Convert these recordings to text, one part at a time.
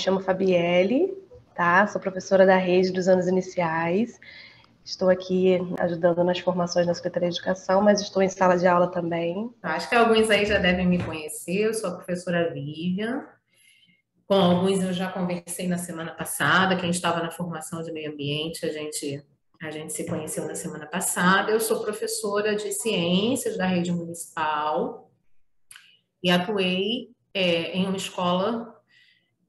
chamo Fabielle, tá? Sou professora da rede dos anos iniciais. Estou aqui ajudando nas formações na Secretaria de Educação, mas estou em sala de aula também. Acho que alguns aí já devem me conhecer. Eu sou a professora Vivian. Com alguns eu já conversei na semana passada. Quem estava na formação de meio ambiente, a gente se conheceu na semana passada. Eu sou professora de ciências da rede municipal e atuei em uma escola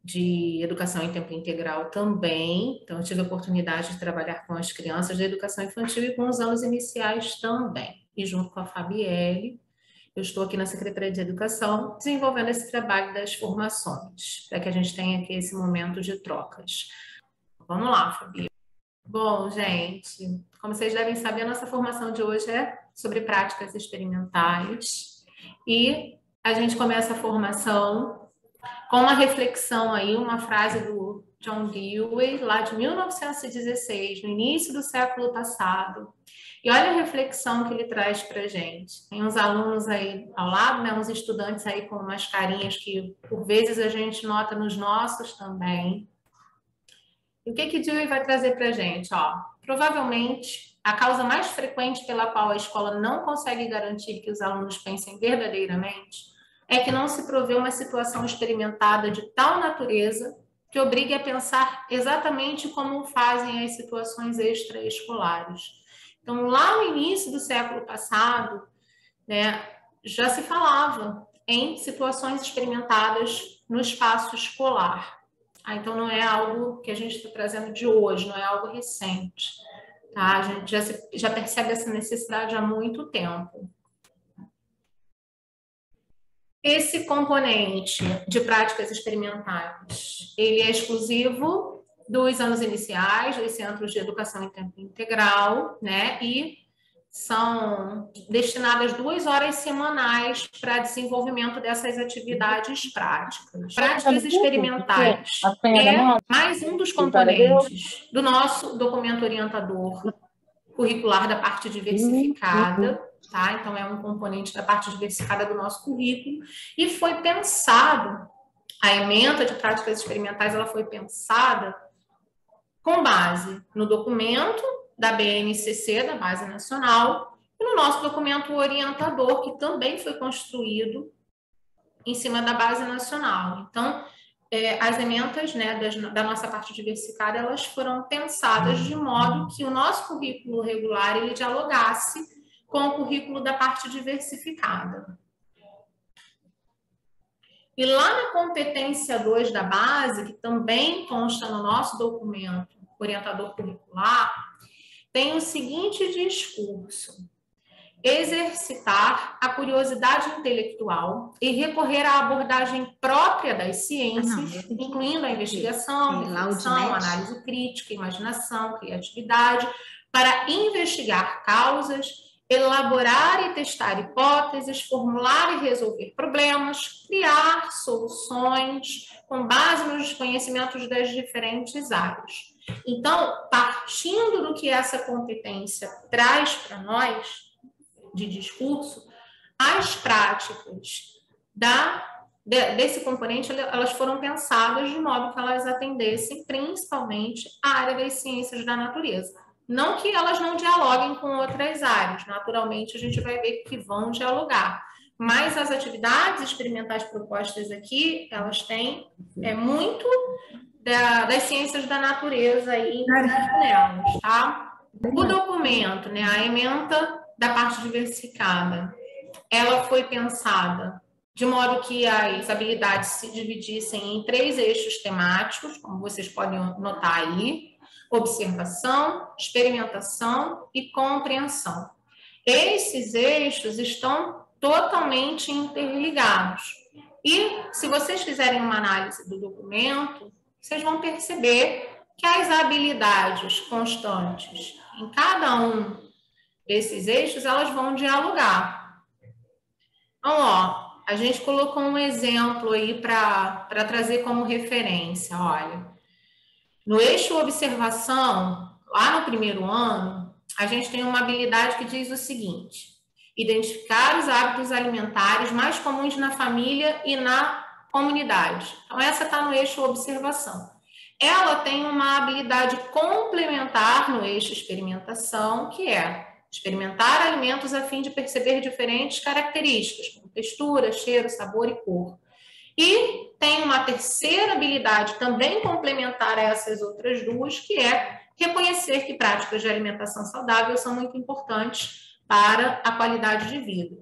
de educação em tempo integral também. Então, eu tive a oportunidade de trabalhar com as crianças da educação infantil e com os anos iniciais também. E junto com a Fabielle, eu estou aqui na Secretaria de Educação desenvolvendo esse trabalho das formações, para que a gente tenha aqui esse momento de trocas. Vamos lá, Fabi. Bom, gente, como vocês devem saber, a nossa formação de hoje é sobre práticas experimentais e a gente começa a formação com uma reflexão aí, uma frase do John Dewey, lá de 1916, no início do século passado. E olha a reflexão que ele traz para a gente. Tem uns alunos aí ao lado, né, uns estudantes aí com umas carinhas que, por vezes, a gente nota nos nossos também. E o que Dewey vai trazer para a gente? Ó, provavelmente, a causa mais frequente pela qual a escola não consegue garantir que os alunos pensem verdadeiramente é que não se provê uma situação experimentada de tal natureza que obrigue a pensar exatamente como fazem as situações extraescolares. Então, lá no início do século passado, né, já se falava em situações experimentadas no espaço escolar. Então, não é algo que a gente está trazendo de hoje, não é algo recente. Tá? A gente já percebe essa necessidade há muito tempo. Esse componente de práticas experimentais, ele é exclusivo dos anos iniciais, dos centros de educação em tempo integral, né? E são destinadas 2 horas semanais para desenvolvimento dessas atividades práticas. Práticas experimentais é mais um dos componentes do nosso documento orientador curricular da parte diversificada. Tá? Então, é um componente da parte diversificada do nosso currículo e foi pensado, a ementa de práticas experimentais, ela foi pensada com base no documento da BNCC, da Base Nacional, e no nosso documento orientador, que também foi construído em cima da Base Nacional. Então, as ementas, né, da nossa parte diversificada, elas foram pensadas de modo que o nosso currículo regular ele dialogasse com o currículo da parte diversificada. E lá na competência 2 da base, que também consta no nosso documento orientador curricular, tem o seguinte discurso: exercitar a curiosidade intelectual e recorrer à abordagem própria das ciências, incluindo a investigação, reflexão, análise crítica, imaginação, criatividade, para investigar causas, elaborar e testar hipóteses, formular e resolver problemas, criar soluções com base nos conhecimentos das diferentes áreas. Então, partindo do que essa competência traz para nós, de discurso, as práticas desse componente, elas foram pensadas de modo que elas atendessem principalmente a área das ciências da natureza. Não que elas não dialoguem com outras áreas, naturalmente a gente vai ver que vão dialogar. Mas as atividades experimentais propostas aqui, elas têm muito das ciências da natureza aí nelas, tá? O documento, né, a ementa da parte diversificada, ela foi pensada de modo que as habilidades se dividissem em 3 eixos temáticos, como vocês podem notar aí: observação, experimentação e compreensão. Esses eixos estão totalmente interligados. E se vocês fizerem uma análise do documento, vocês vão perceber que as habilidades constantes em cada um desses eixos, elas vão dialogar. Então, ó, a gente colocou um exemplo aí para trazer como referência. Olha, no eixo observação, lá no primeiro ano, a gente tem uma habilidade que diz o seguinte: identificar os hábitos alimentares mais comuns na família e na comunidade. Então, essa está no eixo observação. Ela tem uma habilidade complementar no eixo experimentação, que é experimentar alimentos a fim de perceber diferentes características, como textura, cheiro, sabor e cor. E tem uma terceira habilidade também complementar a essas outras duas, que é reconhecer que práticas de alimentação saudável são muito importantes para a qualidade de vida.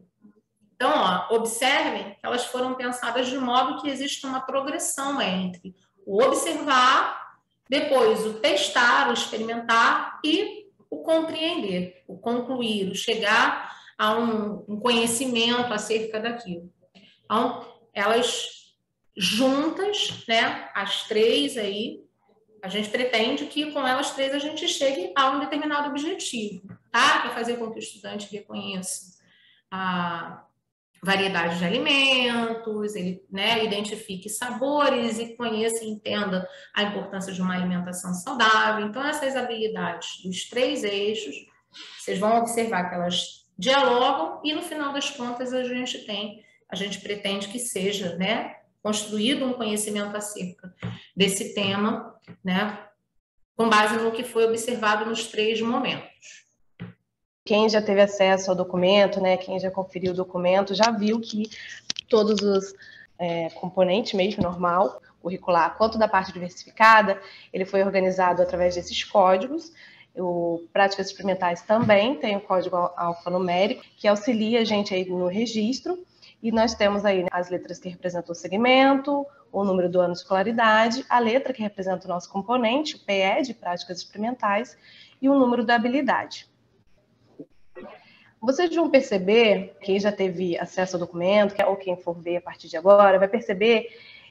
Então, observem que elas foram pensadas de modo que existe uma progressão entre o observar, depois o testar, o experimentar e o compreender, o concluir, o chegar a um conhecimento acerca daquilo. Então, elas juntas, né, as três aí, a gente pretende que com elas três a gente chegue a um determinado objetivo, tá? Para fazer com que o estudante reconheça a variedade de alimentos, ele, né, identifique sabores e conheça e entenda a importância de uma alimentação saudável. Então, essas habilidades dos três eixos, vocês vão observar que elas dialogam e, no final das contas, a gente pretende que seja, né, construído um conhecimento acerca desse tema, né, com base no que foi observado nos três momentos. Quem já teve acesso ao documento, né, quem já conferiu o documento, já viu que todos os componentes mesmo, normal, curricular, quanto da parte diversificada, ele foi organizado através desses códigos. O Práticas Experimentais também tem o código alfanumérico, que auxilia a gente aí no registro, e nós temos aí as letras que representam o segmento, o número do ano de escolaridade, a letra que representa o nosso componente, o PE de Práticas Experimentais, e o número da habilidade. Vocês vão perceber, quem já teve acesso ao documento, ou quem for ver a partir de agora, vai perceber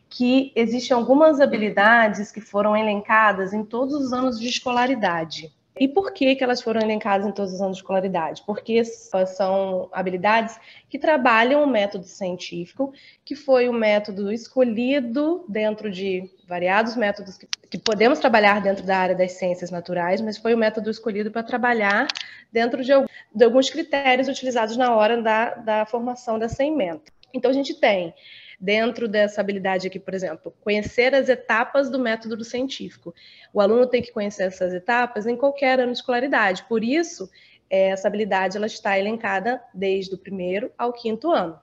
que existem algumas habilidades que foram elencadas em todos os anos de escolaridade. E por que elas foram elencadas em todos os anos de escolaridade? Porque são habilidades que trabalham o método científico, que foi o método escolhido dentro de variados métodos que podemos trabalhar dentro da área das ciências naturais, mas foi o método escolhido para trabalhar dentro de alguns critérios utilizados na hora da formação dessa ementa. Então, a gente tem, dentro dessa habilidade aqui, por exemplo, conhecer as etapas do método científico. O aluno tem que conhecer essas etapas em qualquer ano de escolaridade. Por isso, essa habilidade ela está elencada desde o 1º ao 5º ano.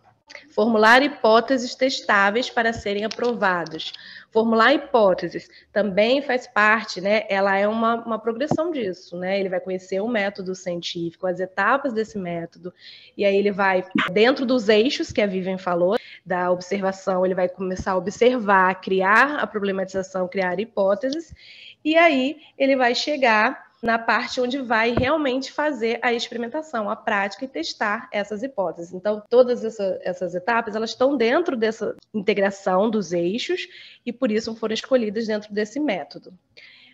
Formular hipóteses testáveis para serem aprovadas. Formular hipóteses também faz parte, né? Ela é uma progressão disso, né? Ele vai conhecer o método científico, as etapas desse método, e aí ele vai, dentro dos eixos que a Vivian falou, da observação, ele vai começar a observar, criar a problematização, criar hipóteses, e aí ele vai chegar na parte onde vai realmente fazer a experimentação, a prática e testar essas hipóteses. Então, todas essas etapas, elas estão dentro dessa integração dos eixos e, por isso, foram escolhidas dentro desse método.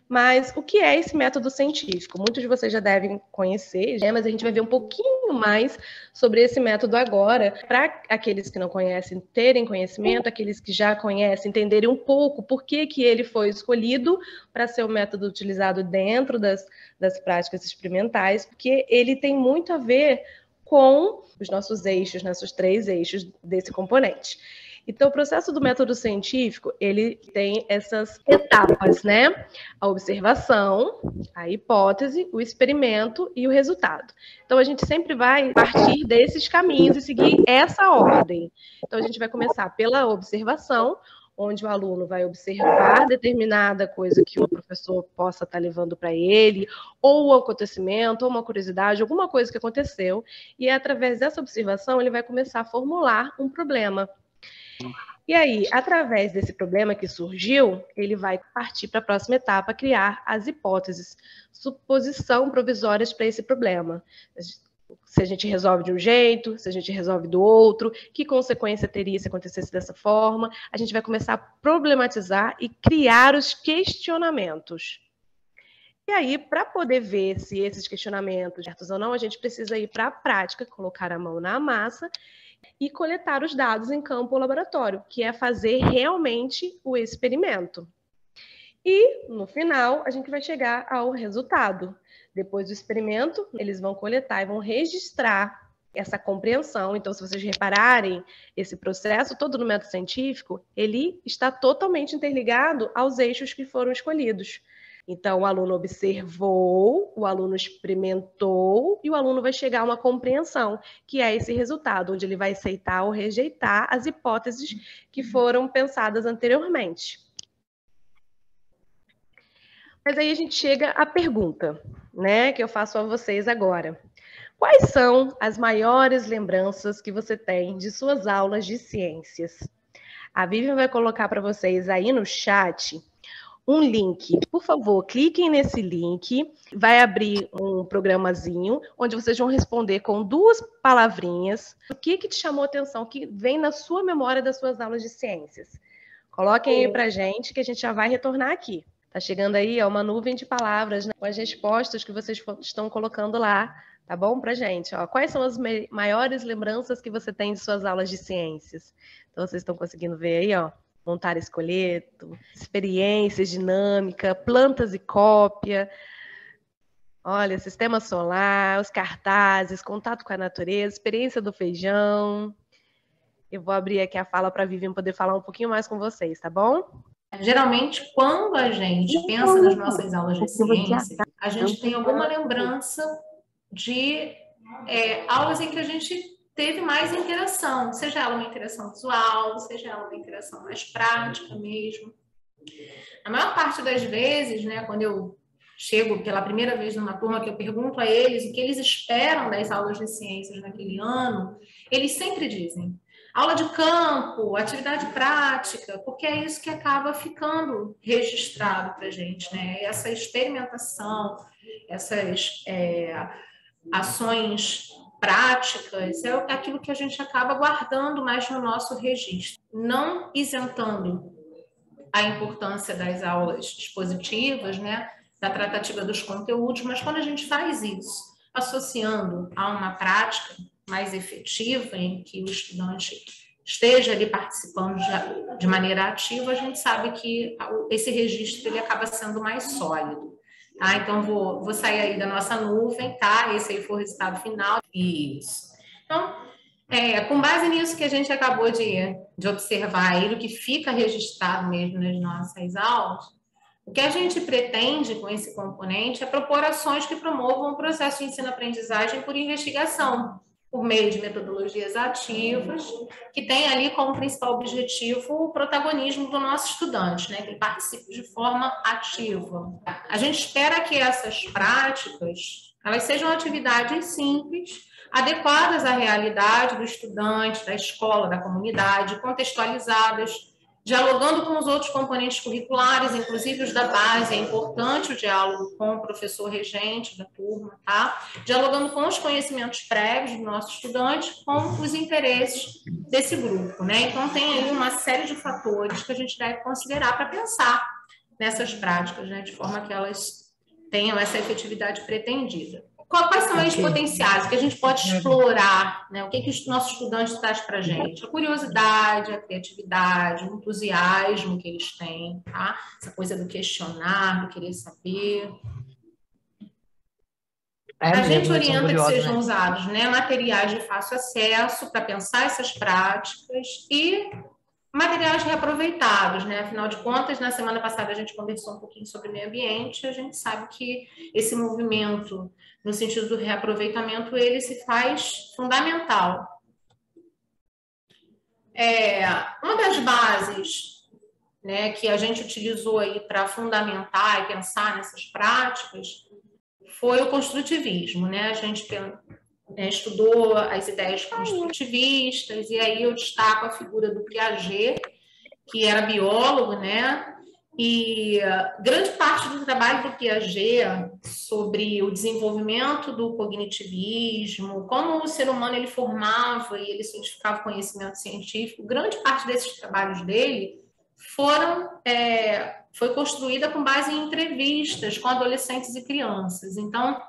Mas o que é esse método científico? Muitos de vocês já devem conhecer, né? Mas a gente vai ver um pouquinho mais sobre esse método agora, para aqueles que não conhecem terem conhecimento, aqueles que já conhecem entenderem um pouco por que ele foi escolhido para ser o método utilizado dentro das práticas experimentais, porque ele tem muito a ver com os nossos eixos, nossos 3 eixos desse componente. Então, o processo do método científico, ele tem essas etapas, né? A observação, a hipótese, o experimento e o resultado. Então, a gente sempre vai partir desses caminhos e seguir essa ordem. Então, a gente vai começar pela observação, onde o aluno vai observar determinada coisa que o professor possa estar levando para ele, ou um acontecimento, ou uma curiosidade, alguma coisa que aconteceu, e através dessa observação ele vai começar a formular um problema. E aí, através desse problema que surgiu, ele vai partir para a próxima etapa, criar as hipóteses, suposição provisórias para esse problema. Se a gente resolve de um jeito, se a gente resolve do outro, que consequência teria se acontecesse dessa forma. A gente vai começar a problematizar e criar os questionamentos. E aí, para poder ver se esses questionamentos certos ou não, a gente precisa ir para a prática, colocar a mão na massa e coletar os dados em campo ou laboratório, que é fazer realmente o experimento. E, no final, a gente vai chegar ao resultado. Depois do experimento, eles vão coletar e vão registrar essa compreensão. Então, se vocês repararem, esse processo todo no método científico, ele está totalmente interligado aos eixos que foram escolhidos. Então, o aluno observou, o aluno experimentou e o aluno vai chegar a uma compreensão, que é esse resultado, onde ele vai aceitar ou rejeitar as hipóteses que foram pensadas anteriormente. Mas aí a gente chega à pergunta, né, que eu faço a vocês agora. Quais são as maiores lembranças que você tem de suas aulas de ciências? A Vivian vai colocar para vocês aí no chat um link. Por favor, cliquem nesse link. Vai abrir um programazinho onde vocês vão responder com 2 palavrinhas o que te chamou a atenção, o que vem na sua memória das suas aulas de ciências. Coloquem aí para a gente que a gente já vai retornar aqui. Tá chegando aí uma nuvem de palavras, né, com as respostas que vocês estão colocando lá. Tá bom pra gente? Quais são as maiores lembranças que você tem de suas aulas de ciências? Então, vocês estão conseguindo ver aí, montar esqueleto, experiências, dinâmica, plantas e cópia. Olha, sistema solar, os cartazes, contato com a natureza, experiência do feijão. Eu vou abrir aqui a fala para a Vivian poder falar um pouquinho mais com vocês, tá bom? Geralmente, quando a gente pensa nas nossas aulas de ciência, a gente tem alguma lembrança de aulas em que a gente teve mais interação, seja ela uma interação visual, seja ela uma interação mais prática mesmo. A maior parte das vezes, né, quando eu chego pela primeira vez numa turma que eu pergunto a eles o que eles esperam das aulas de ciências naquele ano, eles sempre dizem aula de campo, atividade prática, porque é isso que acaba ficando registrado para a gente, né? Essa experimentação, essas ações práticas, é aquilo que a gente acaba guardando mais no nosso registro, não isentando a importância das aulas expositivas, né, da tratativa dos conteúdos, mas quando a gente faz isso, associando a uma prática mais efetiva, em que o estudante esteja ali participando de maneira ativa, a gente sabe que esse registro ele acaba sendo mais sólido. Tá? Então, vou sair aí da nossa nuvem, tá? Esse aí foi o resultado final. Isso. Então, com base nisso que a gente acabou de observar aí, do que fica registrado mesmo nas nossas aulas, o que a gente pretende com esse componente é propor ações que promovam o processo de ensino-aprendizagem por investigação, por meio de metodologias ativas, que tem ali como principal objetivo o protagonismo do nosso estudante, né, que ele participe de forma ativa. A gente espera que essas práticas, elas sejam atividades simples, adequadas à realidade do estudante, da escola, da comunidade, contextualizadas, dialogando com os outros componentes curriculares, inclusive os da base, é importante o diálogo com o professor regente da turma, tá? Dialogando com os conhecimentos prévios do nosso estudante, com os interesses desse grupo, né? Então, tem aí uma série de fatores que a gente deve considerar para pensar nessas práticas, né? De forma que elas tenham essa efetividade pretendida. Quais são os potenciais que a gente pode explorar, né? O que os nossos estudantes trazem para a gente? A curiosidade, a criatividade, o entusiasmo que eles têm, tá? Essa coisa do questionar, do querer saber. A gente orienta que sejam usados, né, materiais de fácil acesso para pensar essas práticas e materiais reaproveitados, né? Afinal de contas, na semana passada a gente conversou um pouquinho sobre meio ambiente, a gente sabe que esse movimento, no sentido do reaproveitamento, ele se faz fundamental. Uma das bases, né, que a gente utilizou aí para fundamentar e pensar nessas práticas foi o construtivismo, né? A gente estudou as ideias construtivistas, e aí eu destaco a figura do Piaget, que era biólogo, né? E grande parte do trabalho do Piaget sobre o desenvolvimento do cognitivismo, como o ser humano ele formava e ele cientificava o conhecimento científico, grande parte desses trabalhos dele foi construída com base em entrevistas com adolescentes e crianças. Então,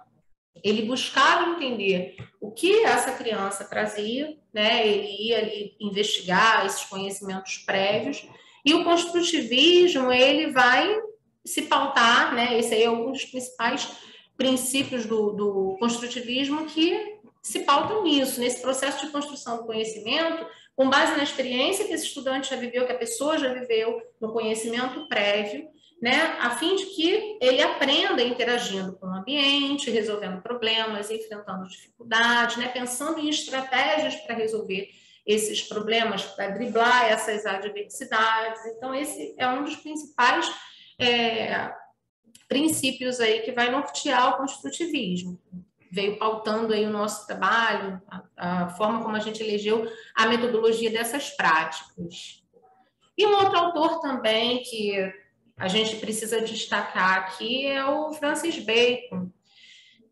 ele buscava entender o que essa criança trazia, né? Ele ia ali investigar esses conhecimentos prévios, e o construtivismo ele vai se pautar, né? Esse aí é um dos principais princípios do construtivismo, que se pautam nisso, nesse processo de construção do conhecimento, com base na experiência que esse estudante já viveu, que a pessoa já viveu, no conhecimento prévio, né, a fim de que ele aprenda interagindo com o ambiente, resolvendo problemas, enfrentando dificuldades, né, pensando em estratégias para resolver esses problemas, para driblar essas adversidades. Então, esse é um dos principais princípios aí que vai nortear o construtivismo. Veio pautando aí o nosso trabalho, a forma como a gente elegeu a metodologia dessas práticas. E um outro autor também que a gente precisa destacar aqui é o Francis Bacon,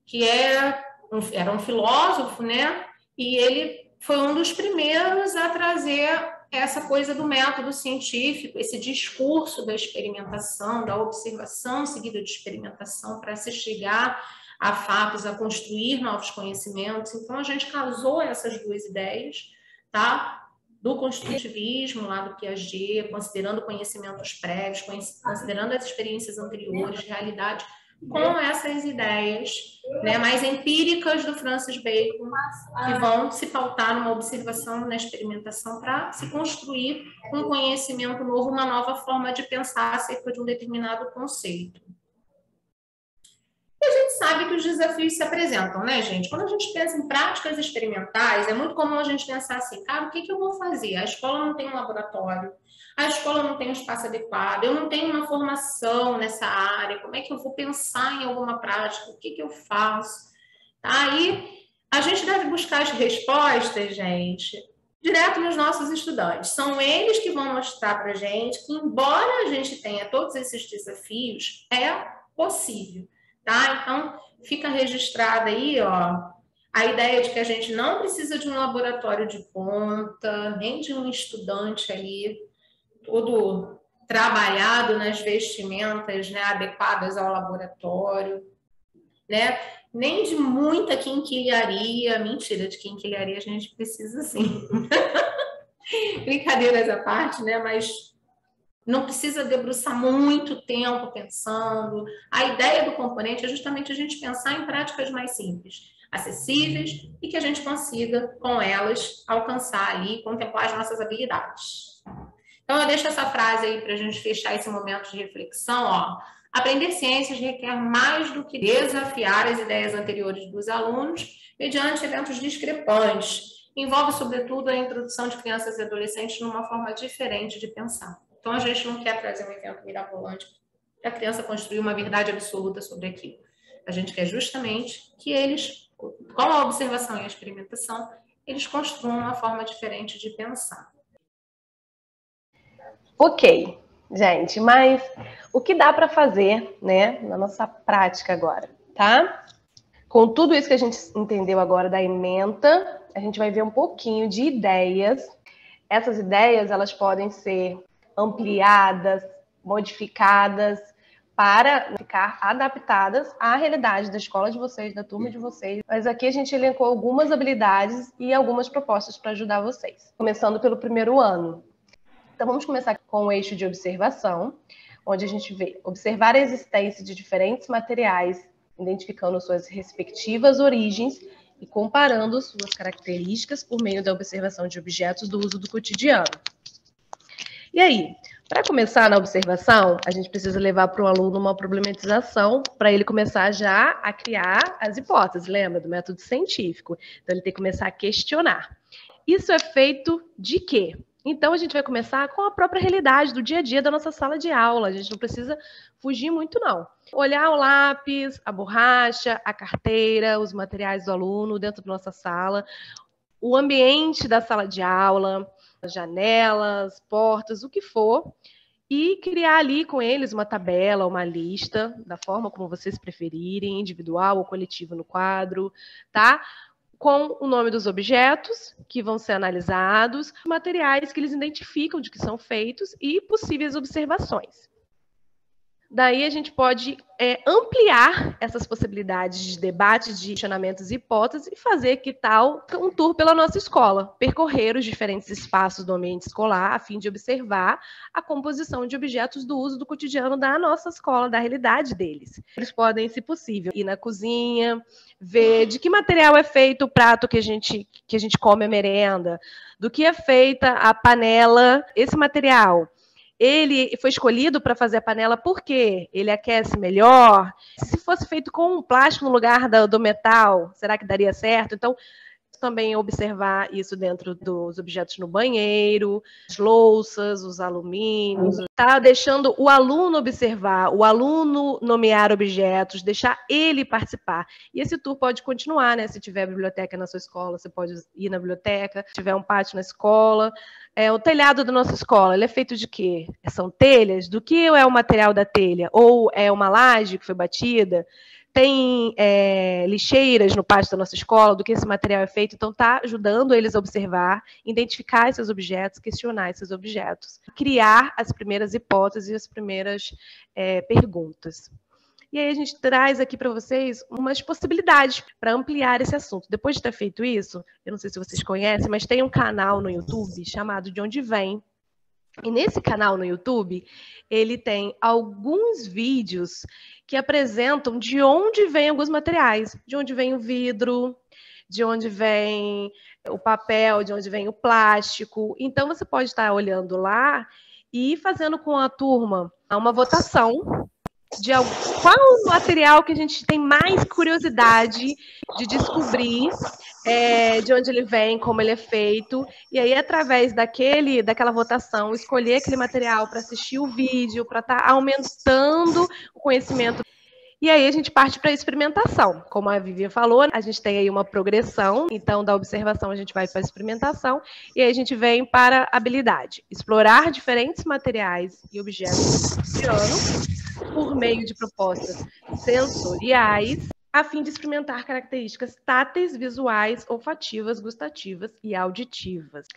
que era um filósofo, né? E ele foi um dos primeiros a trazer essa coisa do método científico, esse discurso da experimentação, da observação seguida de experimentação para se chegar a fatos, a construir novos conhecimentos. Então, a gente casou essas duas ideias, tá? Do construtivismo, lá do Piaget, considerando conhecimentos prévios, considerando as experiências anteriores, realidade, com essas ideias, né, mais empíricas do Francis Bacon, que vão se pautar numa observação, na experimentação, para se construir um conhecimento novo, uma nova forma de pensar acerca de um determinado conceito. E a gente sabe que os desafios se apresentam, né, gente? Quando a gente pensa em práticas experimentais, é muito comum a gente pensar assim, cara, o que eu vou fazer? A escola não tem um laboratório, a escola não tem um espaço adequado, eu não tenho uma formação nessa área, como é que eu vou pensar em alguma prática? O que eu faço? Aí a gente deve buscar as respostas, gente, direto nos nossos estudantes. São eles que vão mostrar para a gente que, embora a gente tenha todos esses desafios, é possível. Tá? Então, fica registrada aí, ó, a ideia de que a gente não precisa de um laboratório de ponta, nem de um estudante ali, todo trabalhado nas vestimentas, né, adequadas ao laboratório, né? Nem de muita quinquilharia. Mentira, de quinquilharia a gente precisa sim. Brincadeiras à parte, né? Mas não precisa debruçar muito tempo pensando. A ideia do componente é justamente a gente pensar em práticas mais simples, acessíveis e que a gente consiga, com elas, alcançar ali, contemplar as nossas habilidades. Então, eu deixo essa frase aí para a gente fechar esse momento de reflexão, ó. Aprender ciências requer mais do que desafiar as ideias anteriores dos alunos mediante eventos discrepantes. Envolve, sobretudo, a introdução de crianças e adolescentes numa forma diferente de pensar. Então, a gente não quer trazer um evento mirabolante para a criança construir uma verdade absoluta sobre aquilo. A gente quer justamente que eles, com a observação e a experimentação, eles construam uma forma diferente de pensar. Ok, gente, mas o que dá para fazer, né, na nossa prática agora, tá? Com tudo isso que a gente entendeu agora da ementa, a gente vai ver um pouquinho de ideias. Essas ideias, elas podem ser ampliadas, modificadas, para ficar adaptadas à realidade da escola de vocês, da turma de vocês. Mas aqui a gente elencou algumas habilidades e algumas propostas para ajudar vocês. Começando pelo primeiro ano. Então, vamos começar com o eixo de observação, onde a gente vê observar a existência de diferentes materiais, identificando suas respectivas origens e comparando suas características por meio da observação de objetos do uso do cotidiano. E aí, para começar na observação, a gente precisa levar para o aluno uma problematização para ele começar já a criar as hipóteses, lembra do método científico? Então, ele tem que começar a questionar. Isso é feito de quê? Então, a gente vai começar com a própria realidade do dia a dia da nossa sala de aula. A gente não precisa fugir muito, não. Olhar o lápis, a borracha, a carteira, os materiais do aluno dentro da nossa sala, o ambiente da sala de aula, as janelas, portas, o que for, e criar ali com eles uma tabela, uma lista, da forma como vocês preferirem, individual ou coletivo no quadro, tá? Com o nome dos objetos que vão ser analisados, materiais que eles identificam de que são feitos e possíveis observações. Daí a gente pode ampliar essas possibilidades de debate, de questionamentos e hipóteses e fazer, que tal, um tour pela nossa escola, percorrer os diferentes espaços do ambiente escolar a fim de observar a composição de objetos do uso do cotidiano da nossa escola, da realidade deles. Eles podem, se possível, ir na cozinha, ver de que material é feito o prato que a gente come a merenda, do que é feita a panela, esse material. Ele foi escolhido para fazer a panela porque ele aquece melhor. Se fosse feito com um plástico no lugar do metal, será que daria certo? Então, também observar isso dentro dos objetos no banheiro, as louças, os alumínios. Tá deixando o aluno observar, o aluno nomear objetos, deixar ele participar. E esse tour pode continuar, né? Se tiver biblioteca na sua escola, você pode ir na biblioteca. Se tiver um pátio na escola. O telhado da nossa escola, ele é feito de quê? São telhas? Do que é o material da telha? Ou é uma laje que foi batida? Tem lixeiras no pátio da nossa escola, do que esse material é feito, então está ajudando eles a observar, identificar esses objetos, questionar esses objetos, criar as primeiras hipóteses e as primeiras perguntas. E aí a gente traz aqui para vocês umas possibilidades para ampliar esse assunto. Depois de ter feito isso, eu não sei se vocês conhecem, mas tem um canal no YouTube chamado De Onde Vem. E nesse canal no YouTube, ele tem alguns vídeos que apresentam de onde vêm alguns materiais. De onde vem o vidro, de onde vem o papel, de onde vem o plástico. Então, você pode estar olhando lá e fazendo com a turma uma votação de qual o material que a gente tem mais curiosidade de descobrir, de onde ele vem, como ele é feito, e aí, através daquela votação, escolher aquele material para assistir o vídeo, para estar aumentando o conhecimento. E aí a gente parte para a experimentação. Como a Vivian falou, a gente tem aí uma progressão, então da observação a gente vai para a experimentação, e aí a gente vem para a habilidade. Explorar diferentes materiais e objetos do cotidiano por meio de propostas sensoriais, a fim de experimentar características táteis, visuais, olfativas, gustativas e auditivas.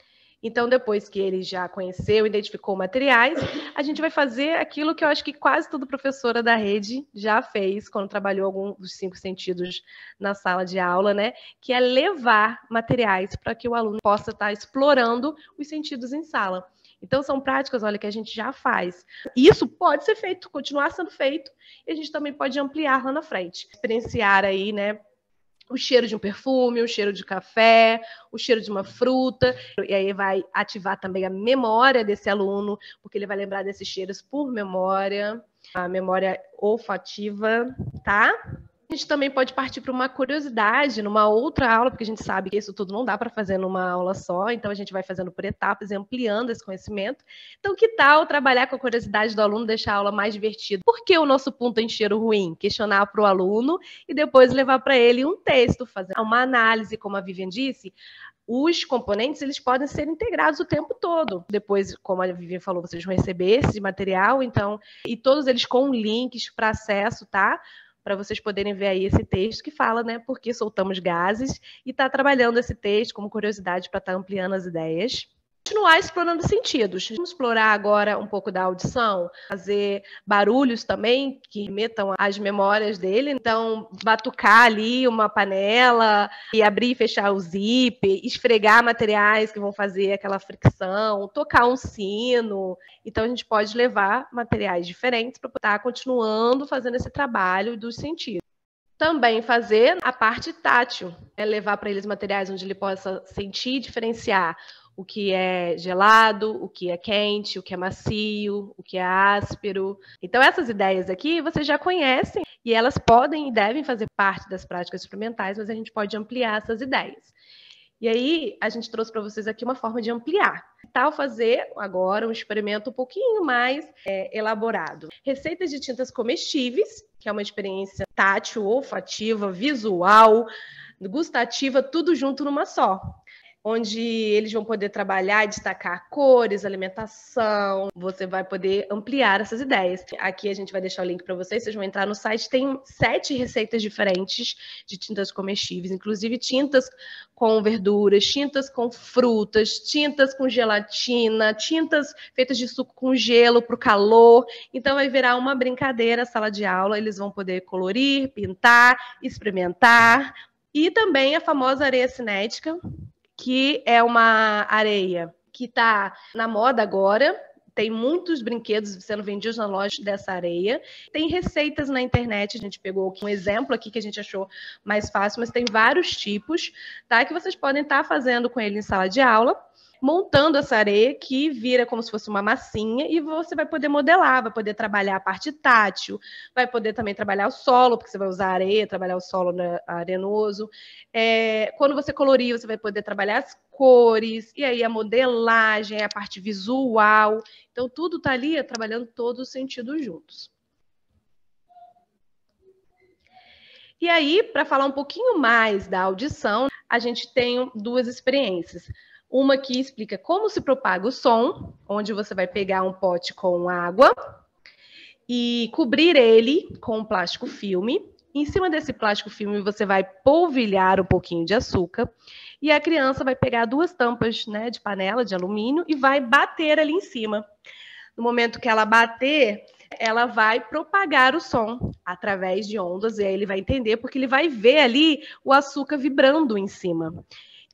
Então, depois que ele já conheceu, identificou materiais, a gente vai fazer aquilo que eu acho que quase toda professora da rede já fez quando trabalhou algum dos 5 sentidos na sala de aula, né? Que é levar materiais para que o aluno possa estar explorando os sentidos em sala. Então, são práticas, olha, que a gente já faz. Isso pode ser feito, continuar sendo feito, e a gente também pode ampliar lá na frente. Experienciar aí, né? O cheiro de um perfume, o cheiro de café, o cheiro de uma fruta, e aí vai ativar também a memória desse aluno, porque ele vai lembrar desses cheiros por memória, a memória olfativa, tá? A gente também pode partir para uma curiosidade numa outra aula, porque a gente sabe que isso tudo não dá para fazer numa aula só, então a gente vai fazendo por etapas e ampliando esse conhecimento. Então, que tal trabalhar com a curiosidade do aluno, deixar a aula mais divertida? Por que o nosso ponto tem cheiro ruim? Questionar para o aluno e depois levar para ele um texto, fazer uma análise, como a Vivian disse. Os componentes, eles podem ser integrados o tempo todo. Depois, como a Vivian falou, vocês vão receber esse material, então, e todos eles com links para acesso, tá? Para vocês poderem ver aí esse texto que fala, né, por que soltamos gases, e tá trabalhando esse texto como curiosidade para estar ampliando as ideias. Continuar explorando sentidos. Vamos explorar agora um pouco da audição, fazer barulhos também que metam as memórias dele. Então, batucar ali uma panela e abrir e fechar o zip, esfregar materiais que vão fazer aquela fricção, tocar um sino. Então, a gente pode levar materiais diferentes para estar continuando fazendo esse trabalho dos sentidos. Também fazer a parte tátil, levar para eles materiais onde ele possa sentir e diferenciar o que é gelado, o que é quente, o que é macio, o que é áspero. Então, essas ideias aqui vocês já conhecem e elas podem e devem fazer parte das práticas experimentais, mas a gente pode ampliar essas ideias. E aí, a gente trouxe para vocês aqui uma forma de ampliar. Tal fazer agora um experimento um pouquinho mais elaborado. Receitas de tintas comestíveis, que é uma experiência tátil, olfativa, visual, gustativa, tudo junto numa só. onde eles vão poder trabalhar e destacar cores, alimentação. Você vai poder ampliar essas ideias. Aqui a gente vai deixar o link para vocês vão entrar no site. Tem 7 receitas diferentes de tintas comestíveis, inclusive tintas com verduras, tintas com frutas, tintas com gelatina, tintas feitas de suco com gelo para o calor. Então vai virar uma brincadeira a sala de aula. Eles vão poder colorir, pintar, experimentar. E também a famosa areia cinética, que é uma areia que está na moda agora. Tem muitos brinquedos sendo vendidos na loja dessa areia. Tem receitas na internet, a gente pegou um exemplo aqui que a gente achou mais fácil, mas tem vários tipos, tá? Que vocês podem estar fazendo com ele em sala de aula, montando essa areia que vira como se fosse uma massinha e você vai poder modelar, vai poder trabalhar a parte tátil, vai poder também trabalhar o solo, porque você vai usar areia, trabalhar o solo arenoso. Quando você colorir, você vai poder trabalhar as cores, e aí a modelagem, a parte visual. Então, tudo está ali trabalhando todos os sentidos juntos. E aí, para falar um pouquinho mais da audição, a gente tem 2 experiências. Uma que explica como se propaga o som, onde você vai pegar um pote com água e cobrir ele com um plástico filme. Em cima desse plástico filme, você vai polvilhar um pouquinho de açúcar e a criança vai pegar 2 tampas, né, de panela de alumínio e vai bater ali em cima. No momento que ela bater, ela vai propagar o som através de ondas, e aí ele vai entender, porque ele vai ver ali o açúcar vibrando em cima.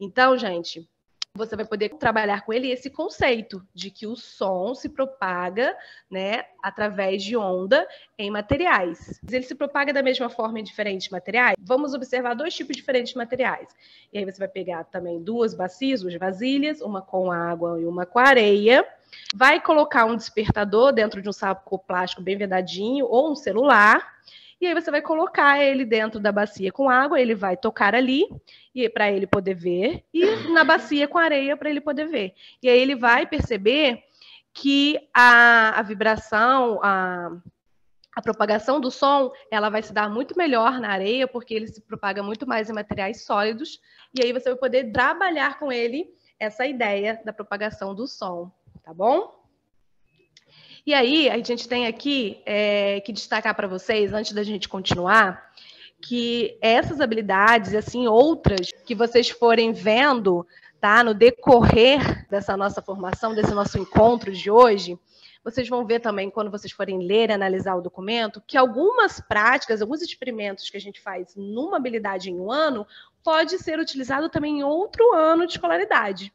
Então, gente, você vai poder trabalhar com ele esse conceito de que o som se propaga, né, através de onda em materiais. Ele se propaga da mesma forma em diferentes materiais? Vamos observar 2 tipos diferentes de materiais. E aí você vai pegar também 2 bacias, 2 vasilhas, uma com água e uma com areia. Vai colocar um despertador dentro de um saco plástico bem vedadinho ou um celular. E aí você vai colocar ele dentro da bacia com água, ele vai tocar ali e para ele poder ver, e na bacia com areia para ele poder ver. E aí ele vai perceber que a vibração, a propagação do som, ela vai se dar muito melhor na areia, porque ele se propaga muito mais em materiais sólidos, e aí você vai poder trabalhar com ele essa ideia da propagação do som, tá bom? E aí, a gente tem aqui que destacar para vocês, antes da gente continuar, que essas habilidades e assim outras que vocês forem vendo, tá, no decorrer dessa nossa formação, desse nosso encontro de hoje, vocês vão ver também, quando vocês forem ler e analisar o documento, que algumas práticas, alguns experimentos que a gente faz numa habilidade em um ano, pode ser utilizado também em outro ano de escolaridade.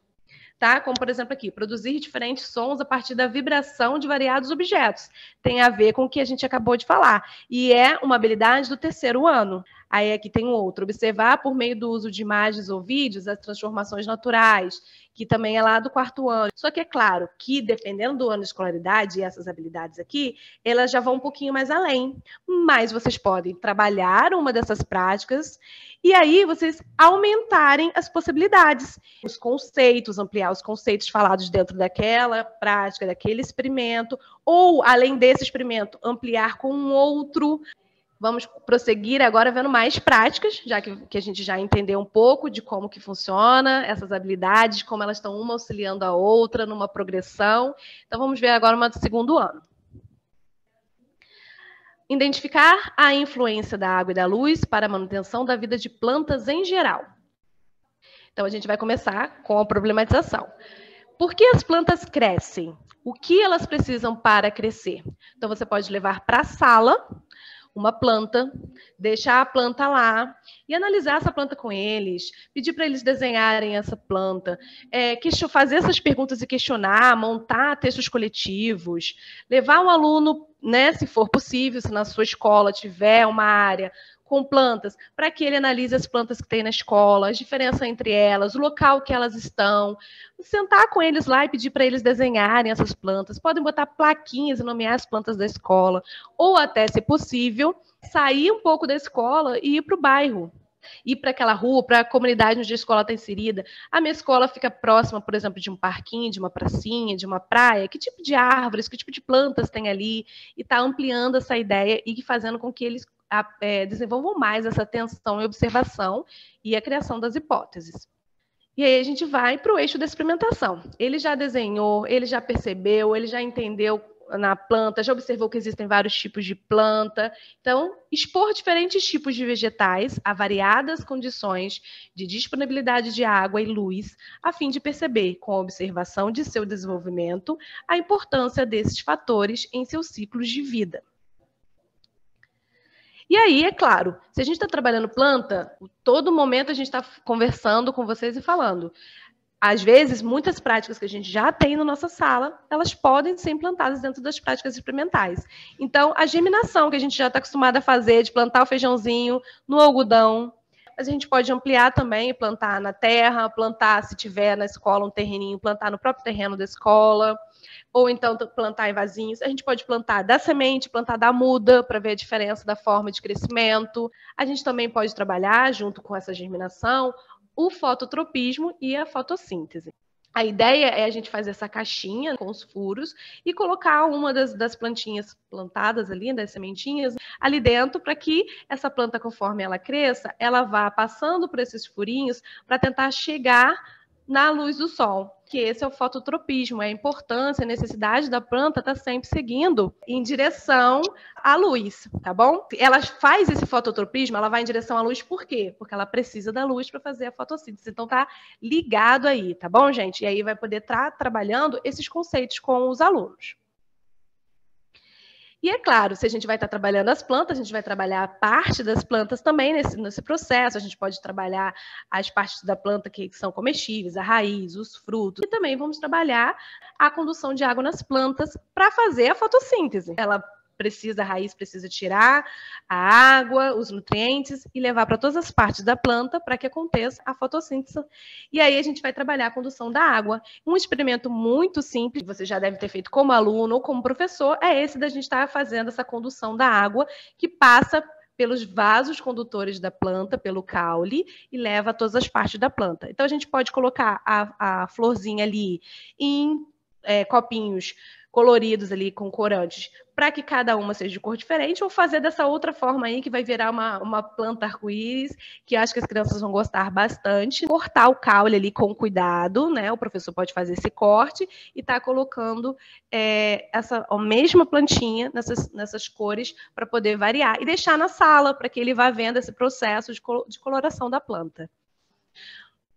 Tá? Como, por exemplo, aqui, produzir diferentes sons a partir da vibração de variados objetos. Tem a ver com o que a gente acabou de falar. E é uma habilidade do 3º ano. Aí aqui tem um outro, observar por meio do uso de imagens ou vídeos as transformações naturais, que também é lá do 4º ano. Só que é claro que, dependendo do ano de escolaridade, e essas habilidades aqui, elas já vão um pouquinho mais além. Mas vocês podem trabalhar uma dessas práticas e aí vocês aumentarem as possibilidades, os conceitos, ampliar os conceitos falados dentro daquela prática, daquele experimento, ou, além desse experimento, ampliar com um outro. Vamos prosseguir agora vendo mais práticas, já que a gente já entendeu um pouco de como que funciona essas habilidades, como elas estão uma auxiliando a outra numa progressão. Então, vamos ver agora uma do 2º ano. Identificar a influência da água e da luz para a manutenção da vida de plantas em geral. Então, a gente vai começar com a problematização. Por que as plantas crescem? O que elas precisam para crescer? Então, você pode levar para a sala uma planta, deixar a planta lá e analisar essa planta com eles, pedir para eles desenharem essa planta, fazer essas perguntas e questionar, montar textos coletivos, levar um aluno, né, se for possível, se na sua escola tiver uma área com plantas, para que ele analise as plantas que tem na escola, a diferença entre elas, o local que elas estão, sentar com eles lá e pedir para eles desenharem essas plantas, podem botar plaquinhas e nomear as plantas da escola, ou até, se possível, sair um pouco da escola e ir para o bairro, ir para aquela rua, para a comunidade onde a escola está inserida. A minha escola fica próxima, por exemplo, de um parquinho, de uma pracinha, de uma praia. Que tipo de árvores, que tipo de plantas tem ali? E está ampliando essa ideia e fazendo com que eles desenvolvam mais essa atenção e observação e a criação das hipóteses. E aí a gente vai para o eixo da experimentação. Ele já desenhou, ele já percebeu, ele já entendeu na planta, já observou que existem vários tipos de planta. Então, expor diferentes tipos de vegetais a variadas condições de disponibilidade de água e luz, a fim de perceber, com a observação de seu desenvolvimento, a importância desses fatores em seus ciclos de vida. E aí, é claro, se a gente está trabalhando planta, todo momento a gente está conversando com vocês e falando. Às vezes, muitas práticas que a gente já tem na nossa sala, elas podem ser implantadas dentro das práticas experimentais. Então, a germinação que a gente já está acostumado a fazer, de plantar o feijãozinho no algodão, mas a gente pode ampliar também, plantar na terra, plantar, se tiver na escola um terreninho, plantar no próprio terreno da escola, ou então plantar em vasinhos. A gente pode plantar da semente, plantar da muda, para ver a diferença da forma de crescimento. A gente também pode trabalhar, junto com essa germinação, o fototropismo e a fotossíntese. A ideia é a gente fazer essa caixinha com os furos e colocar uma das plantinhas plantadas ali, das sementinhas, ali dentro, para que essa planta, conforme ela cresça, ela vá passando por esses furinhos para tentar chegar na luz do sol, que esse é o fototropismo, é a importância, a necessidade da planta estar sempre seguindo em direção à luz, tá bom? Ela faz esse fototropismo, ela vai em direção à luz por quê? Porque ela precisa da luz para fazer a fotossíntese, então tá ligado aí, tá bom, gente? E aí vai poder estar trabalhando esses conceitos com os alunos. E é claro, se a gente vai estar trabalhando as plantas, a gente vai trabalhar a parte das plantas também nesse processo. A gente pode trabalhar as partes da planta que são comestíveis, a raiz, os frutos. E também vamos trabalhar a condução de água nas plantas para fazer a fotossíntese. A raiz precisa tirar a água, os nutrientes e levar para todas as partes da planta para que aconteça a fotossíntese. E aí a gente vai trabalhar a condução da água. Um experimento muito simples, você já deve ter feito como aluno ou como professor, é esse da gente estar fazendo essa condução da água que passa pelos vasos condutores da planta, pelo caule, e leva a todas as partes da planta. Então, a gente pode colocar a florzinha ali em copinhos coloridos ali com corantes, para que cada uma seja de cor diferente, ou fazer dessa outra forma aí, que vai virar uma planta arco-íris, que acho que as crianças vão gostar bastante. Cortar o caule ali com cuidado, né? O professor pode fazer esse corte e tá colocando a mesma plantinha nessas cores para poder variar e deixar na sala, para que ele vá vendo esse processo de coloração da planta.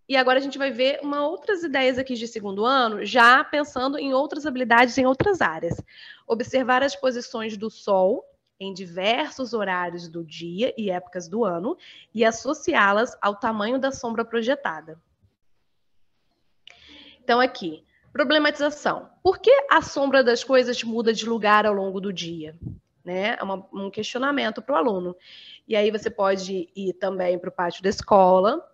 E agora a gente vai ver outras ideias aqui de segundo ano, já pensando em outras habilidades em outras áreas. Observar as posições do Sol em diversos horários do dia e épocas do ano e associá-las ao tamanho da sombra projetada. Então, aqui, problematização. Por que a sombra das coisas muda de lugar ao longo do dia? Né? É um questionamento para o aluno. E aí você pode ir também para o pátio da escola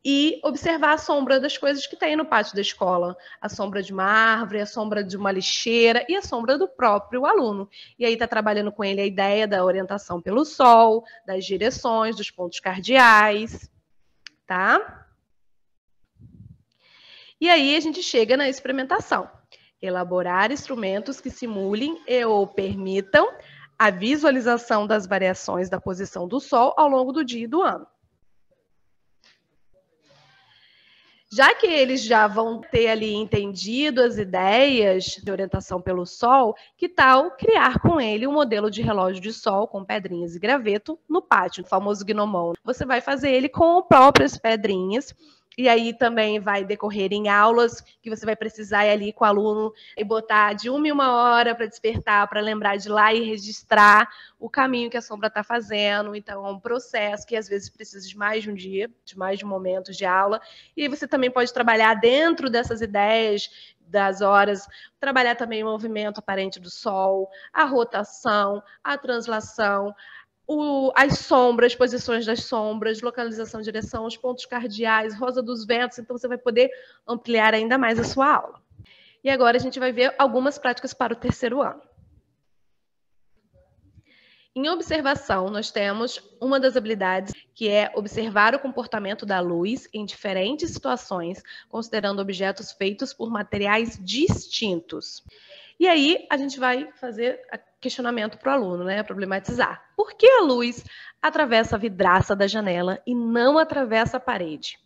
e observar a sombra das coisas que tem no pátio da escola. A sombra de uma árvore, a sombra de uma lixeira e a sombra do próprio aluno. E aí está trabalhando com ele a ideia da orientação pelo sol, das direções, dos pontos cardeais, tá? E aí a gente chega na experimentação. Elaborar instrumentos que simulem ou permitam a visualização das variações da posição do sol ao longo do dia e do ano. Já que eles já vão ter ali entendido as ideias de orientação pelo sol, que tal criar com ele um modelo de relógio de sol com pedrinhas e graveto no pátio, o famoso gnomon. Você vai fazer ele com próprias pedrinhas, e aí também vai decorrer em aulas que você vai precisar ir ali com o aluno e botar de 1 em 1 hora para despertar, para lembrar de ir lá e registrar o caminho que a sombra está fazendo. Então, é um processo que às vezes precisa de mais de um dia, de mais de um momento de aula. E aí você também pode trabalhar dentro dessas ideias das horas, trabalhar também o movimento aparente do Sol, a rotação, a translação, as sombras, posições das sombras, localização, direção, os pontos cardeais, rosa dos ventos. Então, você vai poder ampliar ainda mais a sua aula. E agora a gente vai ver algumas práticas para o terceiro ano. Em observação, nós temos uma das habilidades que é observar o comportamento da luz em diferentes situações, considerando objetos feitos por materiais distintos. E aí, a gente vai fazer questionamento para o aluno, né? Problematizar. Por que a luz atravessa a vidraça da janela e não atravessa a parede?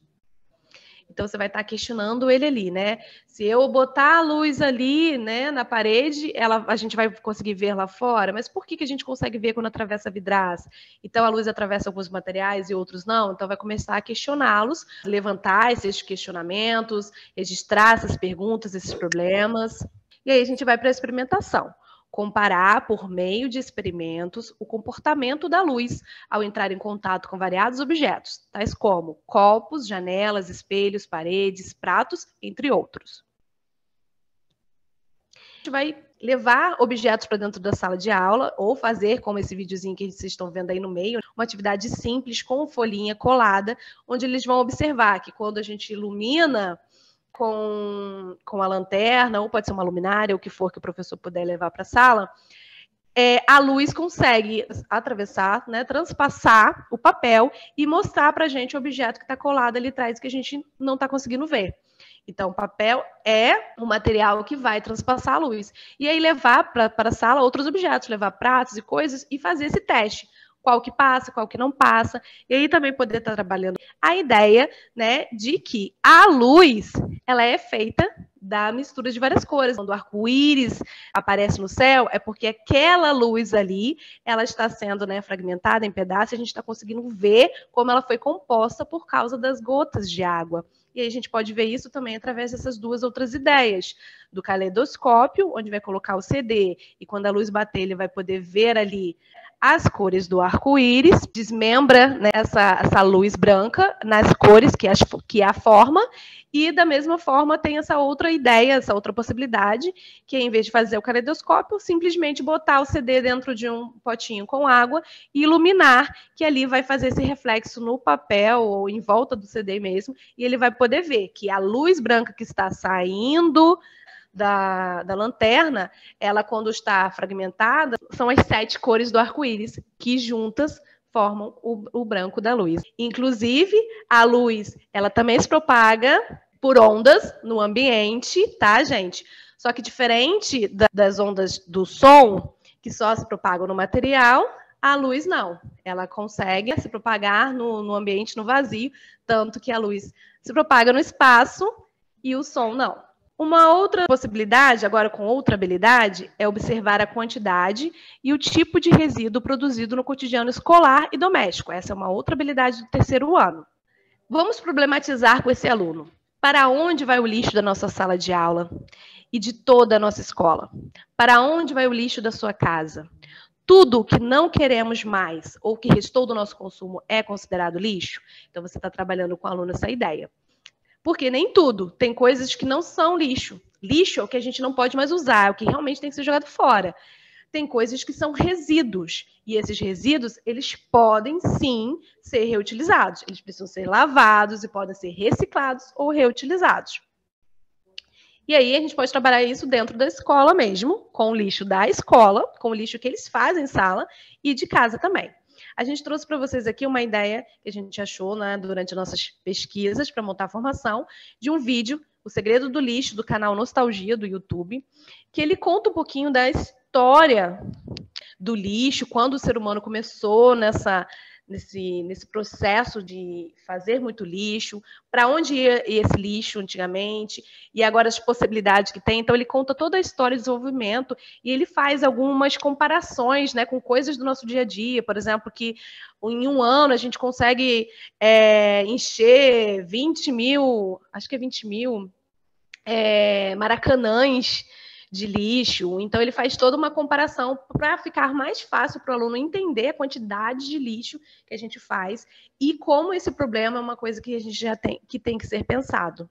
Então, você vai estar questionando ele ali, né? Se eu botar a luz ali, né, na parede, a gente vai conseguir ver lá fora. Mas por que a gente consegue ver quando atravessa a vidraça? Então, a luz atravessa alguns materiais e outros não? Então, vai começar a questioná-los, levantar esses questionamentos, registrar essas perguntas, esses problemas. E aí, a gente vai para a experimentação. Comparar, por meio de experimentos, o comportamento da luz ao entrar em contato com variados objetos, tais como copos, janelas, espelhos, paredes, pratos, entre outros. A gente vai levar objetos para dentro da sala de aula ou fazer, como esse videozinho que vocês estão vendo aí no meio, uma atividade simples com folhinha colada, onde eles vão observar que quando a gente ilumina com a lanterna, ou pode ser uma luminária, o que for que o professor puder levar para a sala, a luz consegue atravessar, né, transpassar o papel e mostrar para a gente o objeto que está colado ali atrás que a gente não está conseguindo ver. Então, o papel é um material que vai transpassar a luz. E aí levar para a sala outros objetos, levar pratos e coisas e fazer esse teste. Qual que passa, qual que não passa. E aí também poder estar trabalhando a ideia, né, de que a luz, ela é feita da mistura de várias cores. Quando o arco-íris aparece no céu, é porque aquela luz ali, ela está sendo, né, fragmentada em pedaços, e a gente está conseguindo ver como ela foi composta por causa das gotas de água. E aí a gente pode ver isso também através dessas duas outras ideias, do caleidoscópio, onde vai colocar o CD, e quando a luz bater, ele vai poder ver ali as cores do arco-íris, desmembra, né, essa luz branca nas cores que é a forma, e da mesma forma tem essa outra ideia, essa outra possibilidade, que em vez de fazer o caleidoscópio, simplesmente botar o CD dentro de um potinho com água e iluminar, que ali vai fazer esse reflexo no papel ou em volta do CD mesmo, e ele vai poder ver que a luz branca que está saindo da lanterna, ela quando está fragmentada, são as 7 cores do arco-íris, que juntas formam o branco da luz. Inclusive, a luz, ela também se propaga por ondas no ambiente, tá, gente? Só que diferente das ondas do som, que só se propagam no material, a luz não. Ela consegue se propagar no ambiente, no vazio, tanto que a luz se propaga no espaço e o som não. Uma outra possibilidade, agora com outra habilidade, é observar a quantidade e o tipo de resíduo produzido no cotidiano escolar e doméstico. Essa é uma outra habilidade do terceiro ano. Vamos problematizar com esse aluno. Para onde vai o lixo da nossa sala de aula e de toda a nossa escola? Para onde vai o lixo da sua casa? Tudo que não queremos mais ou que restou do nosso consumo é considerado lixo? Então, você está trabalhando com o aluno essa ideia. Porque nem tudo. Tem coisas que não são lixo. Lixo é o que a gente não pode mais usar, é o que realmente tem que ser jogado fora. Tem coisas que são resíduos. E esses resíduos, eles podem, sim, ser reutilizados. Eles precisam ser lavados e podem ser reciclados ou reutilizados. E aí a gente pode trabalhar isso dentro da escola mesmo, com o lixo da escola, com o lixo que eles fazem em sala e de casa também. A gente trouxe para vocês aqui uma ideia que a gente achou, né, durante nossas pesquisas para montar a formação, de um vídeo, O Segredo do Lixo, do canal Nostalgia, do YouTube, que ele conta um pouquinho da história do lixo, quando o ser humano começou nesse processo de fazer muito lixo, para onde ia esse lixo antigamente, e agora as possibilidades que tem. Então, ele conta toda a história de desenvolvimento e ele faz algumas comparações, né, com coisas do nosso dia a dia. Por exemplo, que em um ano a gente consegue encher 20 mil, acho que é 20 mil maracanãs de lixo. Então, ele faz toda uma comparação para ficar mais fácil para o aluno entender a quantidade de lixo que a gente faz e como esse problema é uma coisa que a gente já tem que ser pensado.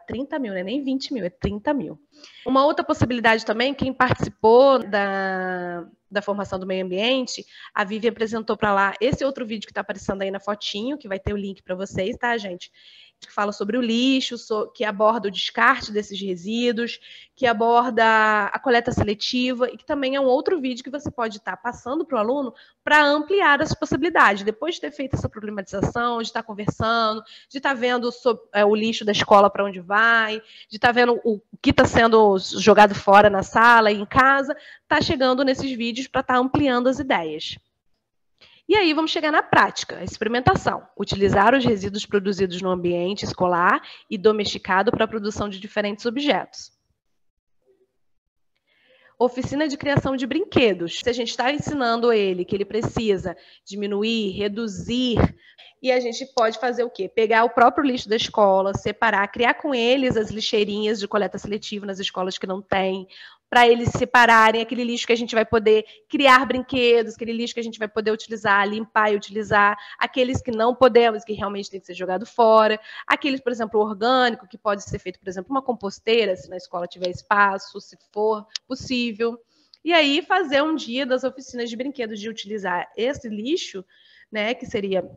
30 mil, não é nem 20 mil, é 30 mil. Uma outra possibilidade também, quem participou da formação do meio ambiente, a Vivi apresentou para lá esse outro vídeo que está aparecendo aí na fotinho, que vai ter o link para vocês, tá, gente? Que fala sobre o lixo, que aborda o descarte desses resíduos, que aborda a coleta seletiva, e que também é um outro vídeo que você pode estar passando para o aluno para ampliar as possibilidades. Depois de ter feito essa problematização, de estar conversando, de estar vendo o lixo da escola para onde vai, de estar vendo o que está sendo jogado fora na sala e em casa, está chegando nesses vídeos para estar ampliando as ideias. E aí vamos chegar na prática, a experimentação. Utilizar os resíduos produzidos no ambiente escolar e domesticado para a produção de diferentes objetos. Oficina de criação de brinquedos. Se a gente está ensinando ele que ele precisa diminuir, reduzir, e a gente pode fazer o quê? Pegar o próprio lixo da escola, separar, criar com eles as lixeirinhas de coleta seletiva nas escolas que não tem, para eles separarem aquele lixo que a gente vai poder criar brinquedos, aquele lixo que a gente vai poder utilizar, limpar e utilizar, aqueles que não podemos, que realmente tem que ser jogado fora, aqueles, por exemplo, orgânico, que pode ser feito, por exemplo, uma composteira, se na escola tiver espaço, se for possível. E aí fazer um dia das oficinas de brinquedos de utilizar esse lixo, né, que seria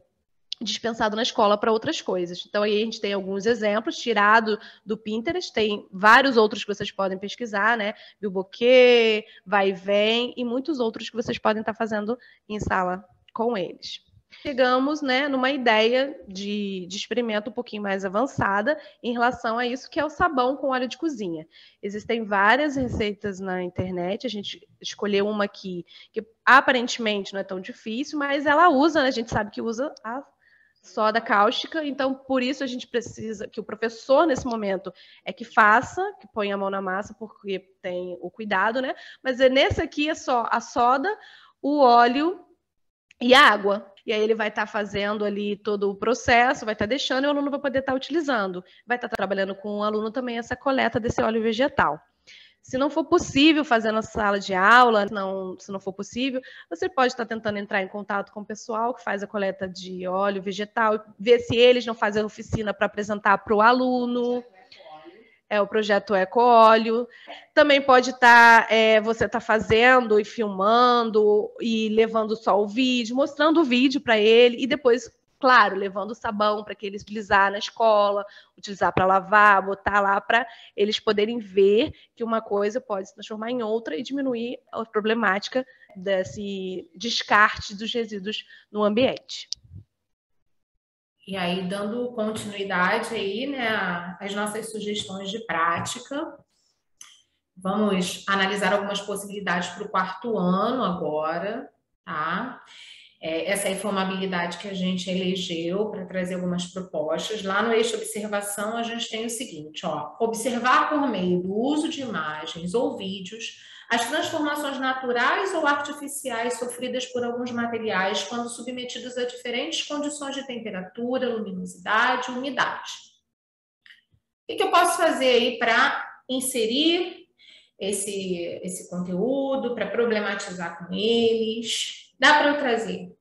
dispensado na escola para outras coisas. Então, aí a gente tem alguns exemplos tirado do Pinterest, tem vários outros que vocês podem pesquisar, né? Bilboquet, Vai e Vem, e muitos outros que vocês podem estar fazendo em sala com eles. Chegamos, né, numa ideia de experimento um pouquinho mais avançada em relação a isso, que é o sabão com óleo de cozinha. Existem várias receitas na internet, a gente escolheu uma aqui, que aparentemente não é tão difícil, mas ela usa, né, a gente sabe que usa a soda cáustica, então por isso a gente precisa que o professor nesse momento é que faça, que ponha a mão na massa, porque tem o cuidado, né? Mas nesse aqui é só a soda, o óleo e a água. E aí ele vai estar fazendo ali todo o processo, vai estar deixando e o aluno vai poder estar utilizando. Vai estar trabalhando com o aluno também essa coleta desse óleo vegetal. Se não for possível fazer na sala de aula, se não for possível, você pode estar tentando entrar em contato com o pessoal que faz a coleta de óleo vegetal, ver se eles não fazem oficina para apresentar para o aluno. É o projeto Eco-Óleo. Também pode estar, você está fazendo e filmando e levando só o vídeo, mostrando o vídeo para ele e depois, claro, levando o sabão para que eles utilizar na escola, utilizar para lavar, botar lá para eles poderem ver que uma coisa pode se transformar em outra e diminuir a problemática desse descarte dos resíduos no ambiente. E aí, dando continuidade aí, né, às nossas sugestões de prática, vamos analisar algumas possibilidades para o 4º ano agora, tá? Essa aí foi uma habilidade que a gente elegeu para trazer algumas propostas. Lá no eixo observação, a gente tem o seguinte, ó, observar por meio do uso de imagens ou vídeos as transformações naturais ou artificiais sofridas por alguns materiais quando submetidos a diferentes condições de temperatura, luminosidade e umidade. O que eu posso fazer aí para inserir esse conteúdo, para problematizar com eles? Dá para eu trazer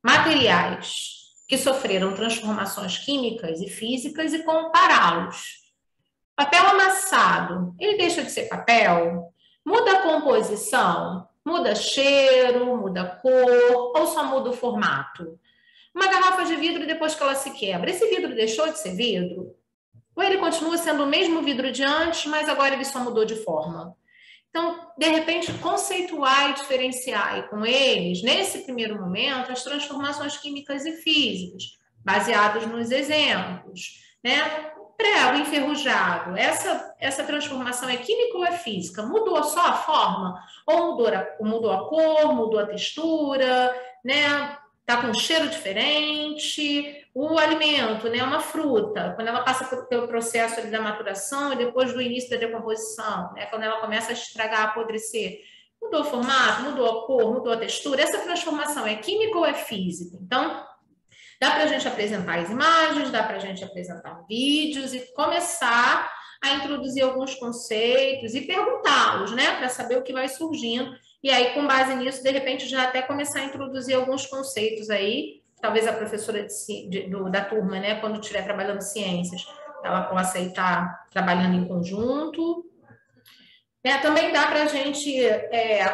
materiais que sofreram transformações químicas e físicas e compará-los. Papel amassado, ele deixa de ser papel? Muda a composição? Muda cheiro? Muda cor? Ou só muda o formato? Uma garrafa de vidro depois que ela se quebra, esse vidro deixou de ser vidro? Ou ele continua sendo o mesmo vidro de antes, mas agora ele só mudou de forma? Então, de repente, conceituar e diferenciar com eles, nesse primeiro momento, as transformações químicas e físicas, baseados nos exemplos, né? Prego enferrujado, essa transformação é química ou é física? Mudou só a forma? Ou mudou a cor, mudou a textura, né? Tá com um cheiro diferente? O alimento, né, uma fruta, quando ela passa pelo processo ali da maturação e depois do início da decomposição, né, quando ela começa a estragar, a apodrecer, mudou o formato, mudou a cor, mudou a textura, essa transformação é química ou é física? Então, dá para a gente apresentar as imagens, dá para a gente apresentar vídeos e começar a introduzir alguns conceitos e perguntá-los, né, para saber o que vai surgindo. E aí, com base nisso, de repente, já até começar a introduzir alguns conceitos aí, talvez a professora da turma, né, quando estiver trabalhando ciências, ela possa estar trabalhando em conjunto. Também dá para a gente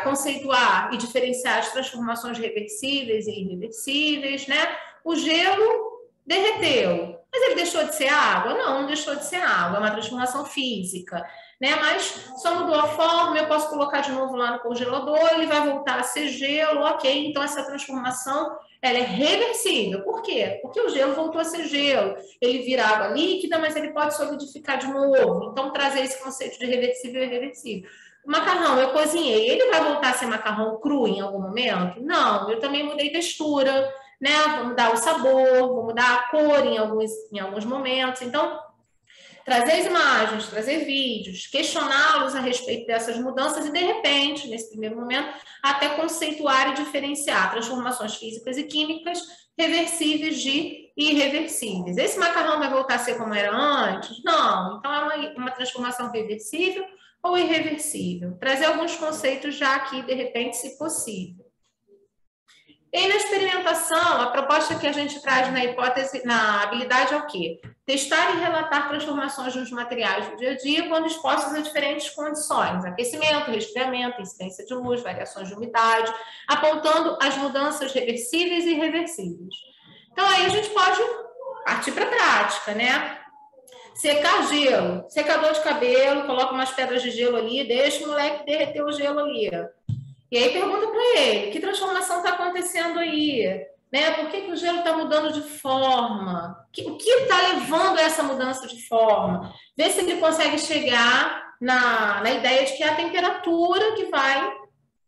conceituar e diferenciar as transformações reversíveis e irreversíveis, né? O gelo derreteu, mas ele deixou de ser água? Não, não deixou de ser água, é uma transformação física, né? Mas só mudou a forma, eu posso colocar de novo lá no congelador, ele vai voltar a ser gelo, ok, então essa transformação ela é reversível. Por quê? Porque o gelo voltou a ser gelo. Ele vira água líquida, mas ele pode solidificar de novo. Então, trazer esse conceito de reversível e irreversível. Macarrão, eu cozinhei, ele vai voltar a ser macarrão cru em algum momento? Não, eu também mudei textura, né? Vou mudar o sabor, vou mudar a cor em alguns momentos. Então, trazer as imagens, trazer vídeos, questioná-los a respeito dessas mudanças e, de repente, nesse primeiro momento, até conceituar e diferenciar transformações físicas e químicas reversíveis de irreversíveis. Esse macarrão vai voltar a ser como era antes? Não. Então, é uma transformação reversível ou irreversível. Trazer alguns conceitos já aqui, de repente, se possível. E na experimentação, a proposta que a gente traz na hipótese, na habilidade é o quê? Testar e relatar transformações nos materiais do dia a dia quando expostos a diferentes condições, aquecimento, resfriamento, incidência de luz, variações de umidade, apontando as mudanças reversíveis e irreversíveis. Então, aí a gente pode partir para a prática, né? Secar gelo, secador de cabelo, coloca umas pedras de gelo ali, deixa o moleque derreter o gelo ali. E aí pergunta para ele, que transformação está acontecendo aí? Né? Por que o gelo está mudando de forma? O que está levando a essa mudança de forma? Vê se ele consegue chegar na ideia de que é a temperatura que vai,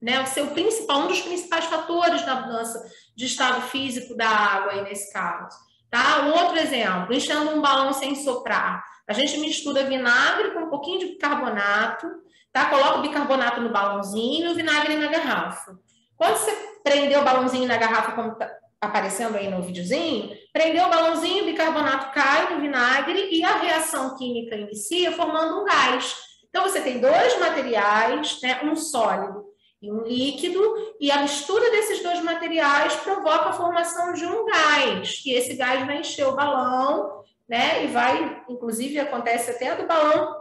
né, ser um dos principais fatores da mudança de estado físico da água aí nesse caso. Tá? Outro exemplo, enchendo um balão sem soprar. A gente mistura vinagre com um pouquinho de bicarbonato, tá? Coloca o bicarbonato no balãozinho e o vinagre na garrafa. Quando você prender o balãozinho na garrafa, como está aparecendo aí no videozinho, prendeu o balãozinho, o bicarbonato cai no vinagre e a reação química inicia formando um gás. Então, você tem dois materiais, né, um sólido e um líquido, e a mistura desses dois materiais provoca a formação de um gás. E esse gás vai encher o balão, né, e vai, inclusive, acontece até do balão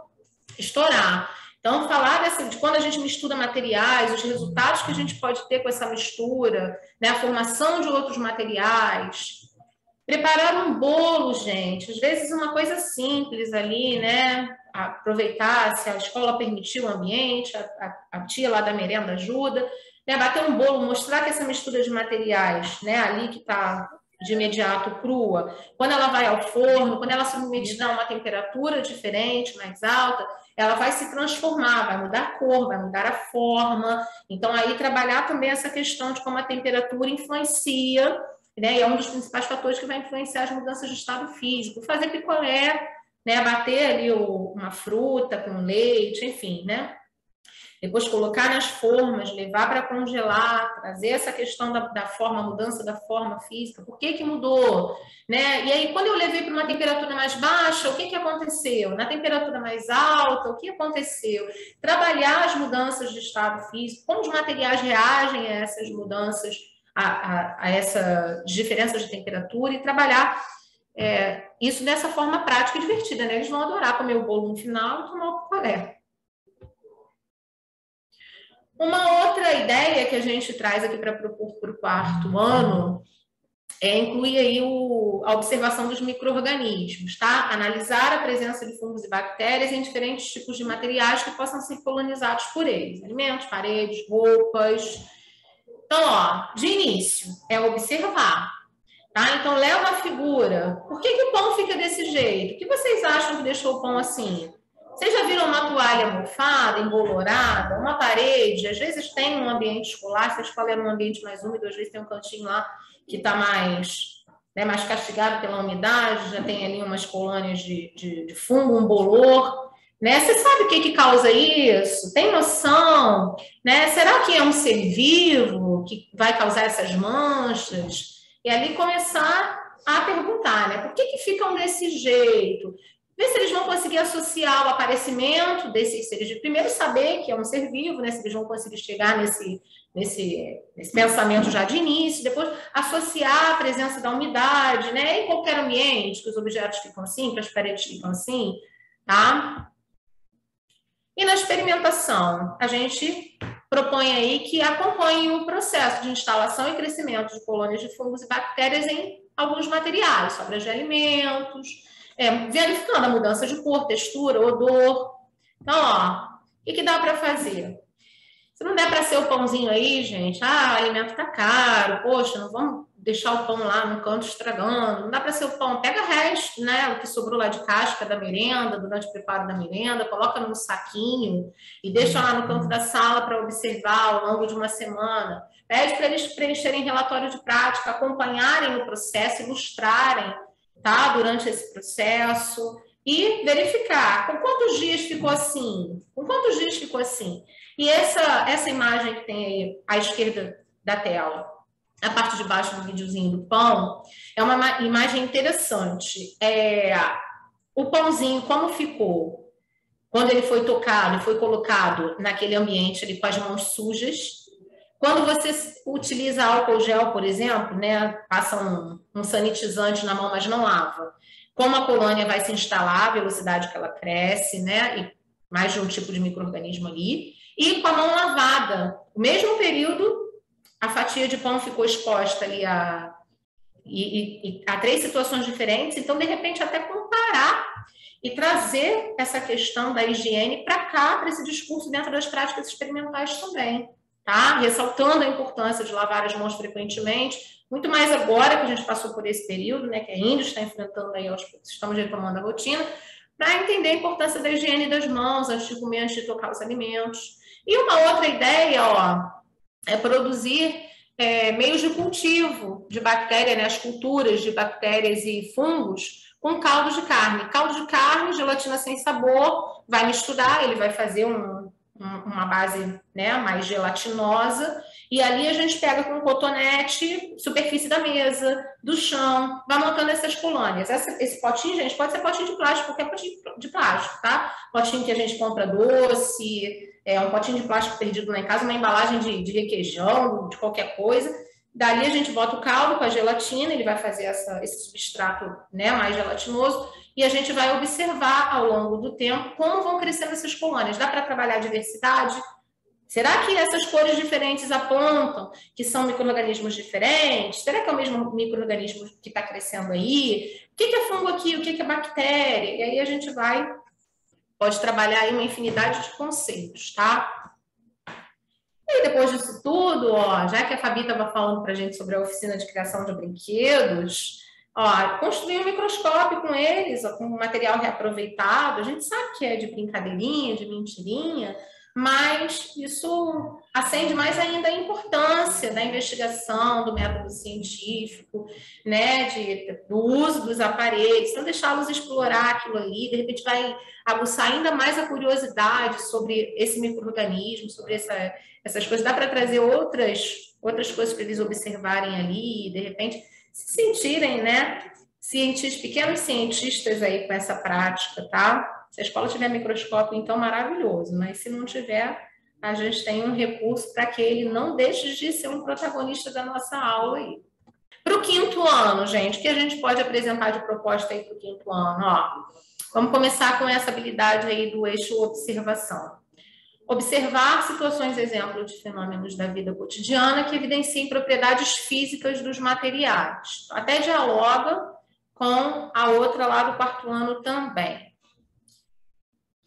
estourar. Então, falar de quando a gente mistura materiais, os resultados que a gente pode ter com essa mistura, né, a formação de outros materiais. Preparar um bolo, gente, às vezes uma coisa simples ali, né? Aproveitar, se a escola permitir o ambiente, a tia lá da merenda ajuda, né? Bater um bolo, mostrar que essa mistura de materiais, né, ali que está de imediato crua, quando ela vai ao forno, quando ela se submetida a uma temperatura diferente, mais alta, ela vai se transformar, vai mudar a cor, vai mudar a forma. Então, aí trabalhar também essa questão de como a temperatura influencia, né? E é um dos principais fatores que vai influenciar as mudanças de estado físico. Fazer picolé, né? Bater ali uma fruta com leite, enfim, né? Depois colocar nas formas, levar para congelar, trazer essa questão da forma, mudança da forma física, por que mudou, né? E aí, quando eu levei para uma temperatura mais baixa, o que aconteceu? Na temperatura mais alta, o que aconteceu? Trabalhar as mudanças de estado físico, como os materiais reagem a essas mudanças, a essas diferenças de temperatura, e trabalhar isso dessa forma prática e divertida, né? Eles vão adorar comer o bolo no final e tomar o picolé. Uma outra ideia que a gente traz aqui para propor para o quarto ano é incluir aí a observação dos micro-organismos, tá? Analisar a presença de fungos e bactérias em diferentes tipos de materiais que possam ser colonizados por eles. Alimentos, paredes, roupas. Então, ó, de início, é observar, tá? Então, leva a figura. Por que o pão fica desse jeito? O que vocês acham que deixou o pão assim? Vocês já viram uma toalha mofada, embolorada, uma parede? Às vezes tem um ambiente escolar, se a escola é um ambiente mais úmido, às vezes tem um cantinho lá que está mais castigado pela umidade, já tem ali umas colônias de fungo, um bolor, né? Você sabe o que causa isso? Tem noção? Né? Será que é um ser vivo que vai causar essas manchas? E ali começar a perguntar, né? Por que ficam desse jeito? Ver se eles vão conseguir associar o aparecimento desses seres. Primeiro, saber que é um ser vivo, né? Se eles vão conseguir chegar nesse pensamento já de início. Depois, associar a presença da umidade, né? Em qualquer ambiente, que os objetos ficam assim, que as paredes ficam assim, tá? E na experimentação, a gente propõe aí que acompanhe o processo de instalação e crescimento de colônias de fungos e bactérias em alguns materiais, sobras de alimentos, verificando a mudança de cor, textura, odor. Então, ó, o que dá para fazer? Se não der para ser o pãozinho aí, gente, o alimento tá caro, poxa, não vamos deixar o pão lá no canto estragando, não dá para ser o pão, pega o resto, né, o que sobrou lá de casca da merenda, durante o preparo da merenda, coloca num saquinho e deixa lá no canto da sala para observar ao longo de uma semana. Pede para eles preencherem relatório de prática, acompanharem o processo, ilustrarem, tá, durante esse processo e verificar com quantos dias ficou assim, com quantos dias ficou assim. E essa imagem que tem aí à esquerda da tela, a parte de baixo do videozinho do pão, é uma imagem interessante. O pãozinho, como ficou? Quando ele foi tocado, foi colocado naquele ambiente ali com as mãos sujas. Quando você utiliza álcool gel, por exemplo, né, passa um sanitizante na mão, mas não lava. Como a colônia vai se instalar, a velocidade que ela cresce, né, e mais de um tipo de micro-organismo ali. E com a mão lavada, no mesmo período, a fatia de pão ficou exposta ali a 3 situações diferentes. Então, de repente, até comparar e trazer essa questão da higiene para cá, para esse discurso dentro das práticas experimentais também, tá? Ressaltando a importância de lavar as mãos frequentemente, muito mais agora que a gente passou por esse período, né, que ainda está enfrentando aí, estamos retomando a rotina, para entender a importância da higiene das mãos, antes de comer, antes de tocar os alimentos. E uma outra ideia, é produzir meios de cultivo de bactéria, né, as culturas de bactérias e fungos com caldo de carne. Caldo de carne, gelatina sem sabor, vai misturar, ele vai fazer uma base, né, mais gelatinosa, e ali a gente pega com um cotonete, superfície da mesa, do chão, vai montando essas colônias. Esse potinho, gente, pode ser potinho de plástico, qualquer potinho de plástico, tá? Potinho que a gente compra doce, um potinho de plástico perdido lá em casa, uma embalagem de requeijão, de qualquer coisa. Dali a gente bota o caldo com a gelatina, ele vai fazer esse substrato, né, mais gelatinoso, e a gente vai observar ao longo do tempo como vão crescendo essas colônias. Dá para trabalhar a diversidade? Será que essas cores diferentes apontam que são micro-organismos diferentes? Será que é o mesmo micro-organismo que está crescendo aí? O que é fungo aqui? O que é bactéria? E aí a gente pode trabalhar aí uma infinidade de conceitos, tá? E depois disso tudo, já que a Fabi estava falando para a gente sobre a oficina de criação de brinquedos, construir um microscópio com eles, com material reaproveitado. A gente sabe que é de brincadeirinha, de mentirinha, mas isso acende mais ainda a importância da investigação, do método científico, né, do uso dos aparelhos, não deixá-los explorar aquilo ali, de repente vai aguçar ainda mais a curiosidade sobre esse micro-organismo, sobre essas coisas. Dá para trazer outras coisas para eles observarem ali, e de repente se sentirem, né, pequenos cientistas aí com essa prática, tá? Se a escola tiver microscópio, então maravilhoso, mas se não tiver, a gente tem um recurso para que ele não deixe de ser um protagonista da nossa aula aí. Para o 5º ano, gente, o que a gente pode apresentar de proposta aí para o 5º ano? Vamos começar com essa habilidade aí do eixo observação. Observar situações, exemplo de fenômenos da vida cotidiana que evidenciem propriedades físicas dos materiais. Até dialoga com a outra lá do 4º ano também.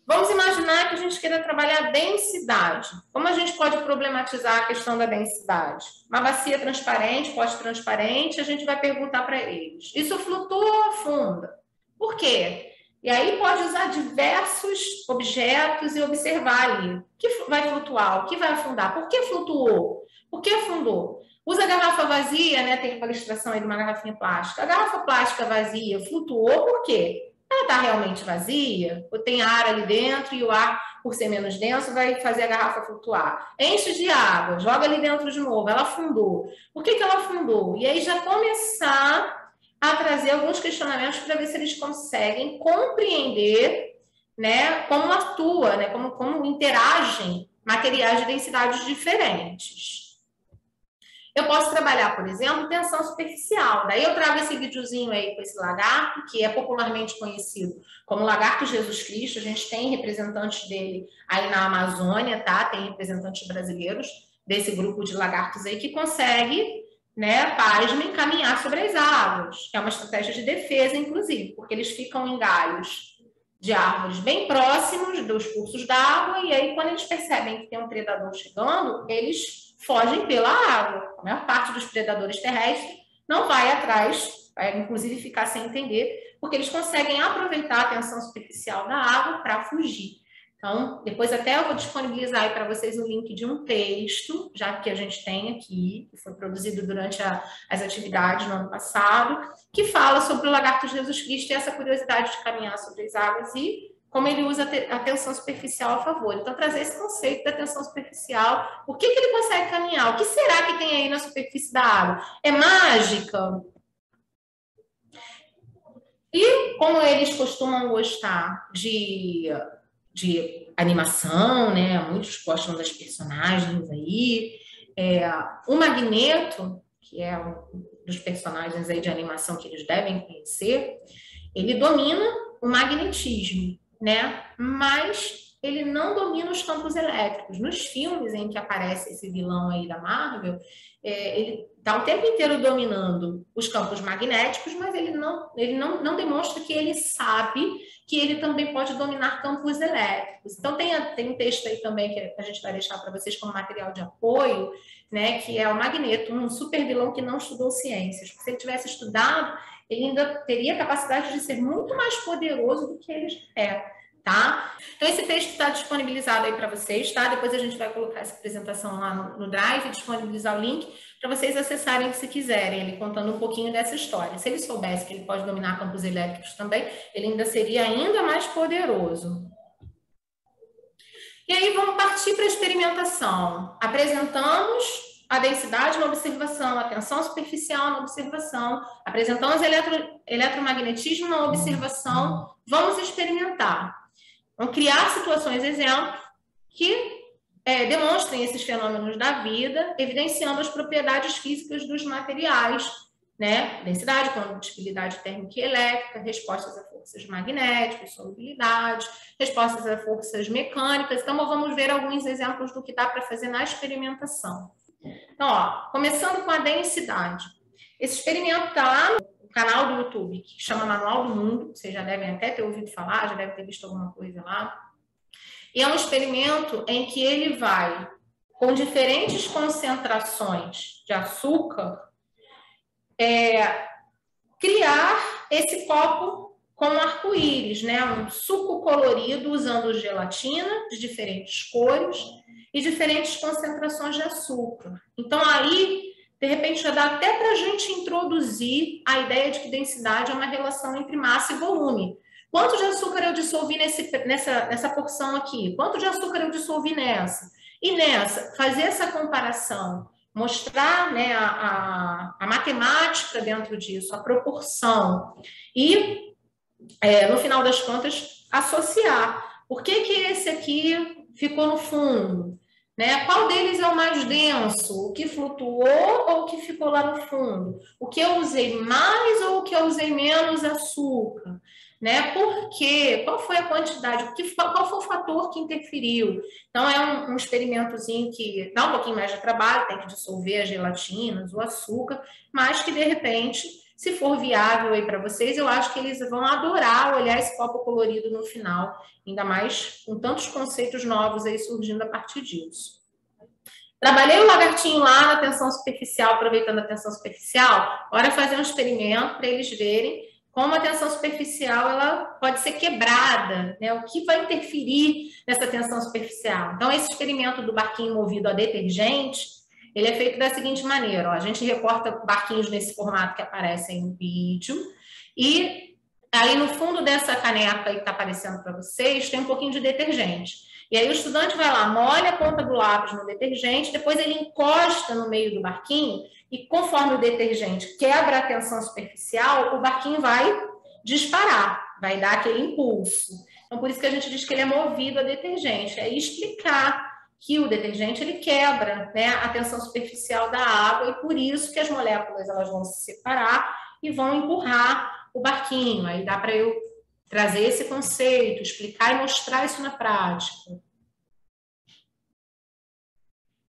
Vamos imaginar que a gente queira trabalhar a densidade. Como a gente pode problematizar a questão da densidade? Uma bacia transparente, pote transparente, a gente vai perguntar para eles: isso flutua ou afunda? Por quê? E aí pode usar diversos objetos e observar ali. O que vai flutuar? O que vai afundar? Por que flutuou? Por que afundou? Usa a garrafa vazia, né? Tem uma ilustração aí de uma garrafinha plástica. A garrafa plástica vazia flutuou por quê? Ela está realmente vazia? Ou tem ar ali dentro e o ar, por ser menos denso, vai fazer a garrafa flutuar? Enche de água, joga ali dentro de novo, ela afundou. Por que ela afundou? E aí já começar a trazer alguns questionamentos para ver se eles conseguem compreender, né, como atua, né, como interagem materiais de densidades diferentes. Eu posso trabalhar, por exemplo, tensão superficial. Daí eu trago esse videozinho aí com esse lagarto, que é popularmente conhecido como lagarto Jesus Cristo. A gente tem representantes dele aí na Amazônia, tá? Tem representantes brasileiros desse grupo de lagartos aí que consegue, né, pasmem, caminhar sobre as águas. É uma estratégia de defesa, inclusive, porque eles ficam em galhos de árvores bem próximos dos cursos d'água, e aí quando eles percebem que tem um predador chegando, eles fogem pela água. A maior parte dos predadores terrestres não vai atrás, vai inclusive ficar sem entender, porque eles conseguem aproveitar a tensão superficial da água para fugir. Então, depois até eu vou disponibilizar aí para vocês o link de um texto, já que a gente tem aqui, que foi produzido durante as atividades no ano passado, que fala sobre o lagarto Jesus Cristo e essa curiosidade de caminhar sobre as águas e como ele usa a tensão superficial a favor. Então, trazer esse conceito da tensão superficial, por que ele consegue caminhar? O que será que tem aí na superfície da água? É mágica? E como eles costumam gostar de animação, né? Muitos gostam das personagens aí. O Magneto, que é um dos personagens aí de animação que eles devem conhecer, ele domina o magnetismo, né? Mas ele não domina os campos elétricos. Nos filmes em que aparece esse vilão aí da Marvel, ele está o tempo inteiro dominando os campos magnéticos, mas ele não demonstra que ele sabe que ele também pode dominar campos elétricos. Então, tem um texto aí também que a gente vai deixar para vocês como material de apoio, né, que é o Magneto, um super vilão que não estudou ciências. Se ele tivesse estudado, ele ainda teria a capacidade de ser muito mais poderoso do que ele é. Tá? Então, esse texto está disponibilizado aí para vocês, tá? Depois a gente vai colocar essa apresentação lá no Drive e disponibilizar o link para vocês acessarem se quiserem, ele contando um pouquinho dessa história. Se ele soubesse que ele pode dominar campos elétricos também, ele ainda seria ainda mais poderoso. E aí, vamos partir para a experimentação. Apresentamos a densidade na observação, a tensão superficial na observação, apresentamos eletromagnetismo na observação, vamos experimentar. Vamos criar situações, exemplos, que demonstrem esses fenômenos da vida, evidenciando as propriedades físicas dos materiais, né? Densidade, condutibilidade térmica e elétrica, respostas a forças magnéticas, solubilidade, respostas a forças mecânicas. Então, vamos ver alguns exemplos do que dá para fazer na experimentação. Então, ó, começando com a densidade. Esse experimento está lá no canal do YouTube, que chama Manual do Mundo, vocês já devem até ter ouvido falar, já devem ter visto alguma coisa lá. E é um experimento em que ele vai, com diferentes concentrações de açúcar, criar esse copo com arco-íris, né? Um suco colorido usando gelatina de diferentes cores e diferentes concentrações de açúcar. Então, aí, de repente, já dá até para a gente introduzir a ideia de que densidade é uma relação entre massa e volume. Quanto de açúcar eu dissolvi nessa porção aqui? Quanto de açúcar eu dissolvi nessa? E nessa, fazer essa comparação, mostrar, né, a matemática dentro disso, a proporção. E, no final das contas, associar. Por que esse aqui ficou no fundo? Né? Qual deles é o mais denso? O que flutuou ou o que ficou lá no fundo? O que eu usei mais ou o que eu usei menos açúcar? Né? Por quê? Qual foi a quantidade? Qual foi o fator que interferiu? Então, é um experimentozinho que dá um pouquinho mais de trabalho, tem que dissolver as gelatinas, o açúcar, mas que, de repente, se for viável aí para vocês, eu acho que eles vão adorar olhar esse copo colorido no final, ainda mais com tantos conceitos novos aí surgindo a partir disso. Trabalhei o lagartinho lá na tensão superficial, aproveitando a tensão superficial, bora fazer um experimento para eles verem como a tensão superficial ela pode ser quebrada, né? O que vai interferir nessa tensão superficial. Então, esse experimento do barquinho movido a detergente, ele é feito da seguinte maneira, ó, a gente recorta barquinhos nesse formato que aparecem no vídeo e aí no fundo dessa caneca que está aparecendo para vocês tem um pouquinho de detergente. E aí o estudante vai lá, molha a ponta do lápis no detergente, depois ele encosta no meio do barquinho e conforme o detergente quebra a tensão superficial, o barquinho vai disparar, vai dar aquele impulso. Então, por isso que a gente diz que ele é movido a detergente. É explicar que o detergente ele quebra, né, a tensão superficial da água e por isso que as moléculas elas vão se separar e vão empurrar o barquinho. Aí dá para eu trazer esse conceito, explicar e mostrar isso na prática.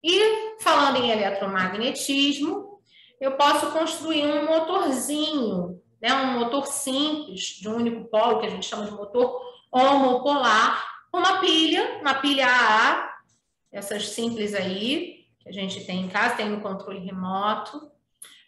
E falando em eletromagnetismo, eu posso construir um motorzinho, né, um motor simples de um único polo, que a gente chama de motor homopolar, uma pilha AA, essas simples aí, que a gente tem em casa, tem no controle remoto,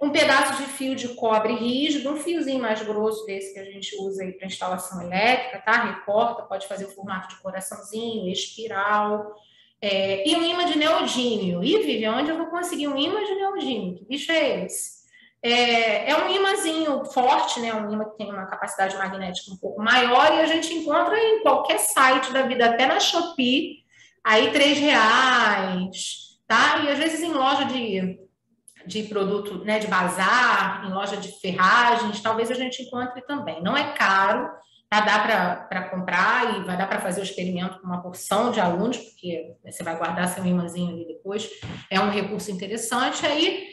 um pedaço de fio de cobre rígido, um fiozinho mais grosso desse que a gente usa aí para instalação elétrica, tá? Recorta, pode fazer o formato de coraçãozinho, espiral, e um imã de neodímio. E, Vivian, onde eu vou conseguir um imã de neodímio? Que bicho é esse? É um imãzinho forte, né? Um imã que tem uma capacidade magnética um pouco maior e a gente encontra em qualquer site da vida, até na Shopee, aí R$3, tá? E às vezes em loja de produto, né, de bazar, em loja de ferragens, talvez a gente encontre também. Não é caro, tá? Dá para comprar e vai dar para fazer o experimento com uma porção de alunos, porque você vai guardar seu imãzinho ali depois. É um recurso interessante. Aí,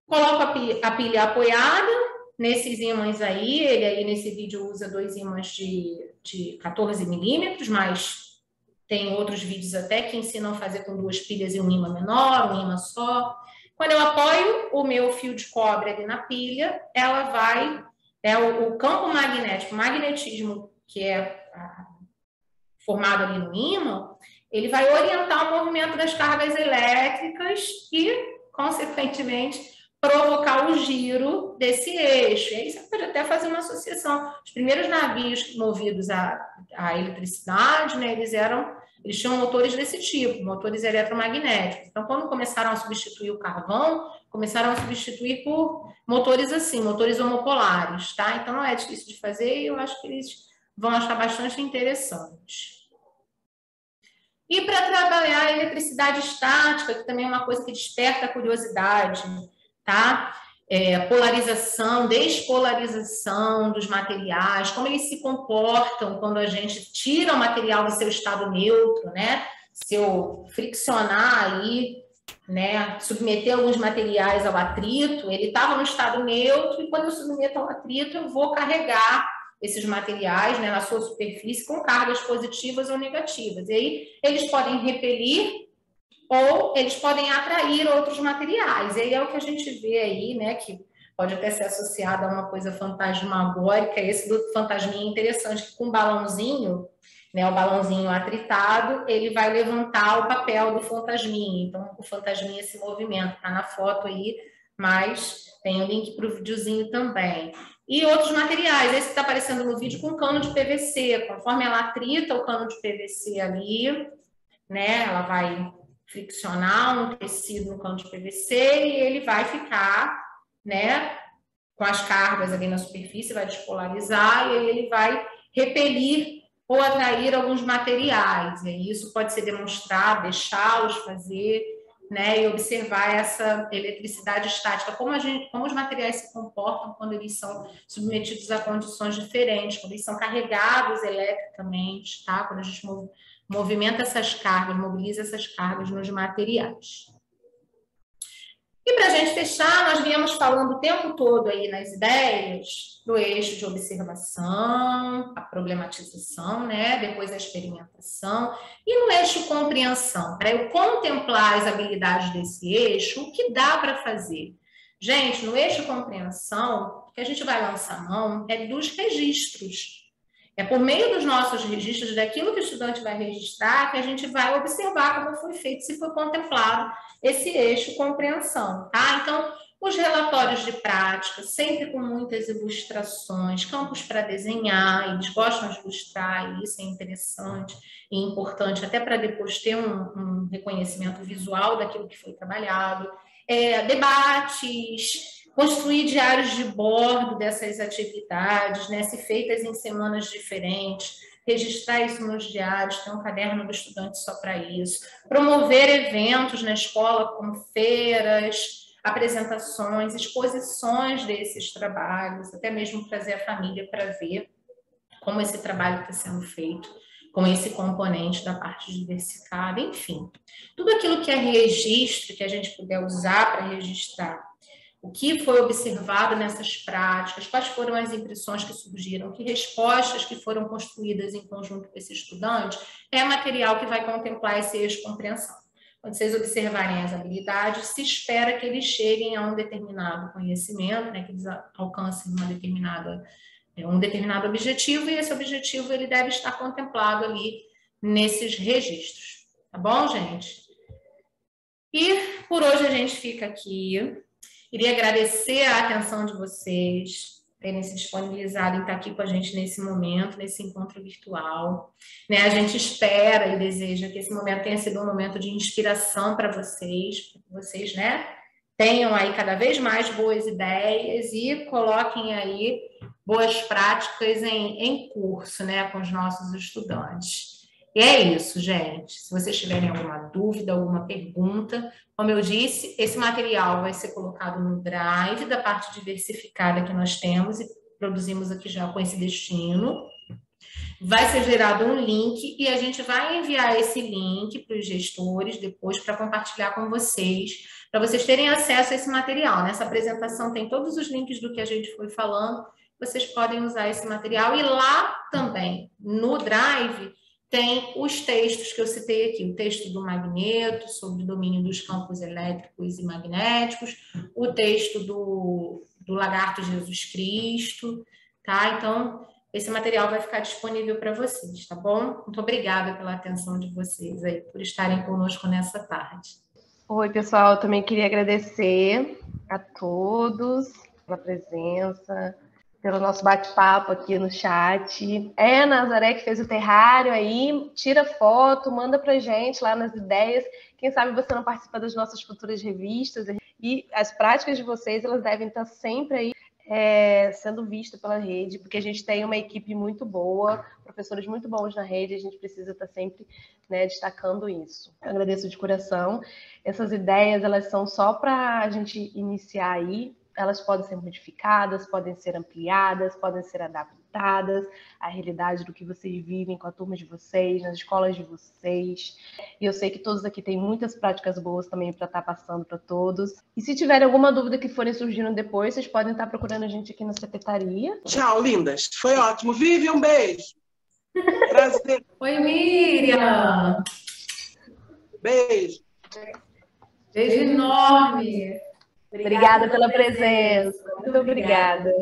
coloco a pilha apoiada nesses ímãs aí. Ele aí nesse vídeo usa 2 ímãs de 14 milímetros, mas tem outros vídeos até que ensinam a fazer com 2 pilhas e um ímã menor, um ímã só. Quando eu apoio o meu fio de cobre ali na pilha, ela vai... o campo magnético, o magnetismo que é formado ali no ímã, ele vai orientar o movimento das cargas elétricas e, consequentemente, provocar o giro desse eixo. E aí você pode até fazer uma associação. Os primeiros navios movidos à eletricidade, né, eles tinham motores desse tipo, motores eletromagnéticos. Então, quando começaram a substituir o carvão, começaram a substituir por motores assim, motores homopolares, tá? Então, não é difícil de fazer e eu acho que eles vão achar bastante interessante. E para trabalhar a eletricidade estática, que também é uma coisa que desperta a curiosidade, tá? Polarização, despolarização dos materiais, como eles se comportam quando a gente tira o material do seu estado neutro, né? Se eu friccionar aí, né, submeter alguns materiais ao atrito, ele estava no estado neutro e quando eu submeto ao atrito, eu vou carregar esses materiais, né, na sua superfície com cargas positivas ou negativas. E aí eles podem repelir ou eles podem atrair outros materiais. E aí é o que a gente vê aí, né, que pode até ser associado a uma coisa fantasmagórica. Esse do fantasminha é interessante, que com um balãozinho, né, o balãozinho atritado, ele vai levantar o papel do fantasminha. Então, o fantasminha se movimenta, tá na foto aí, mas tem o link para o videozinho também. E outros materiais, esse que está aparecendo no vídeo com cano de PVC. Conforme ela atrita o cano de PVC ali, né, ela vai friccionar um tecido no cano de PVC e ele vai ficar, né, com as cargas ali na superfície, vai despolarizar e aí ele vai repelir ou atrair alguns materiais. E isso pode ser demonstrado, deixá-los fazer, né, e observar essa eletricidade estática, como os materiais se comportam quando eles são submetidos a condições diferentes, quando eles são carregados eletricamente, tá? Quando a gente movimenta essas cargas, mobiliza essas cargas nos materiais. E para a gente fechar, nós viemos falando o tempo todo aí nas ideias do eixo de observação, a problematização, né? Depois a experimentação, e no eixo compreensão, para eu contemplar as habilidades desse eixo, o que dá para fazer? Gente, no eixo compreensão, o que a gente vai lançar mão é dos registros. É por meio dos nossos registros, daquilo que o estudante vai registrar, que a gente vai observar como foi feito, se foi contemplado esse eixo compreensão, tá? Então, os relatórios de prática, sempre com muitas ilustrações, campos para desenhar, eles gostam de ilustrar, e isso é interessante e importante, até para depois ter um reconhecimento visual daquilo que foi trabalhado. Debates, construir diários de bordo dessas atividades, né, se feitas em semanas diferentes, registrar isso nos diários, ter um caderno do estudante só para isso, promover eventos na escola, como feiras, apresentações, exposições desses trabalhos, até mesmo trazer a família para ver como esse trabalho está sendo feito, com esse componente da parte diversificada, enfim. Tudo aquilo que é registro, que a gente puder usar para registrar o que foi observado nessas práticas, quais foram as impressões que surgiram, que respostas que foram construídas em conjunto com esse estudante, é material que vai contemplar esse eixo de compreensão. Quando vocês observarem as habilidades, se espera que eles cheguem a um determinado conhecimento, né, que eles alcancem uma determinada um determinado objetivo, e esse objetivo ele deve estar contemplado ali nesses registros. Tá bom, gente? E por hoje a gente fica aqui. Queria agradecer a atenção de vocês, terem se disponibilizado em estar aqui com a gente nesse momento, nesse encontro virtual. Né? A gente espera e deseja que esse momento tenha sido um momento de inspiração para vocês, né? Tenham aí cada vez mais boas ideias e coloquem aí boas práticas em curso, né, com os nossos estudantes. E é isso, gente. Se vocês tiverem alguma dúvida, alguma pergunta, como eu disse, esse material vai ser colocado no Drive da parte diversificada que nós temos e produzimos aqui já com esse destino. Vai ser gerado um link e a gente vai enviar esse link para os gestores depois para compartilhar com vocês, para vocês terem acesso a esse material. Nessa apresentação tem todos os links do que a gente foi falando, vocês podem usar esse material. E lá também, no Drive, tem os textos que eu citei aqui, o texto do Magneto, sobre o domínio dos campos elétricos e magnéticos, o texto do Lagarto Jesus Cristo, tá? Então, esse material vai ficar disponível para vocês, tá bom? Muito obrigada pela atenção de vocês aí, por estarem conosco nessa tarde. Oi, pessoal, eu também queria agradecer a todos pela presença, pelo nosso bate-papo aqui no chat. É a Nazaré que fez o terrário aí, tira foto, manda pra gente lá nas ideias. Quem sabe você não participa das nossas futuras revistas. E as práticas de vocês, elas devem estar sempre aí sendo vistas pela rede, porque a gente tem uma equipe muito boa, professores muito bons na rede, a gente precisa estar sempre, né, destacando isso. Eu agradeço de coração. Essas ideias, elas são só para a gente iniciar aí. Elas podem ser modificadas, podem ser ampliadas, podem ser adaptadas à realidade do que vocês vivem com a turma de vocês, nas escolas de vocês. E eu sei que todos aqui têm muitas práticas boas também para estar passando para todos. E se tiverem alguma dúvida que forem surgindo depois, vocês podem estar procurando a gente aqui na secretaria. Tchau, lindas. Foi ótimo. Vivi, um beijo. Prazer. Oi, Miriam. Beijo. Beijo enorme. Obrigada pela presença. Muito obrigada.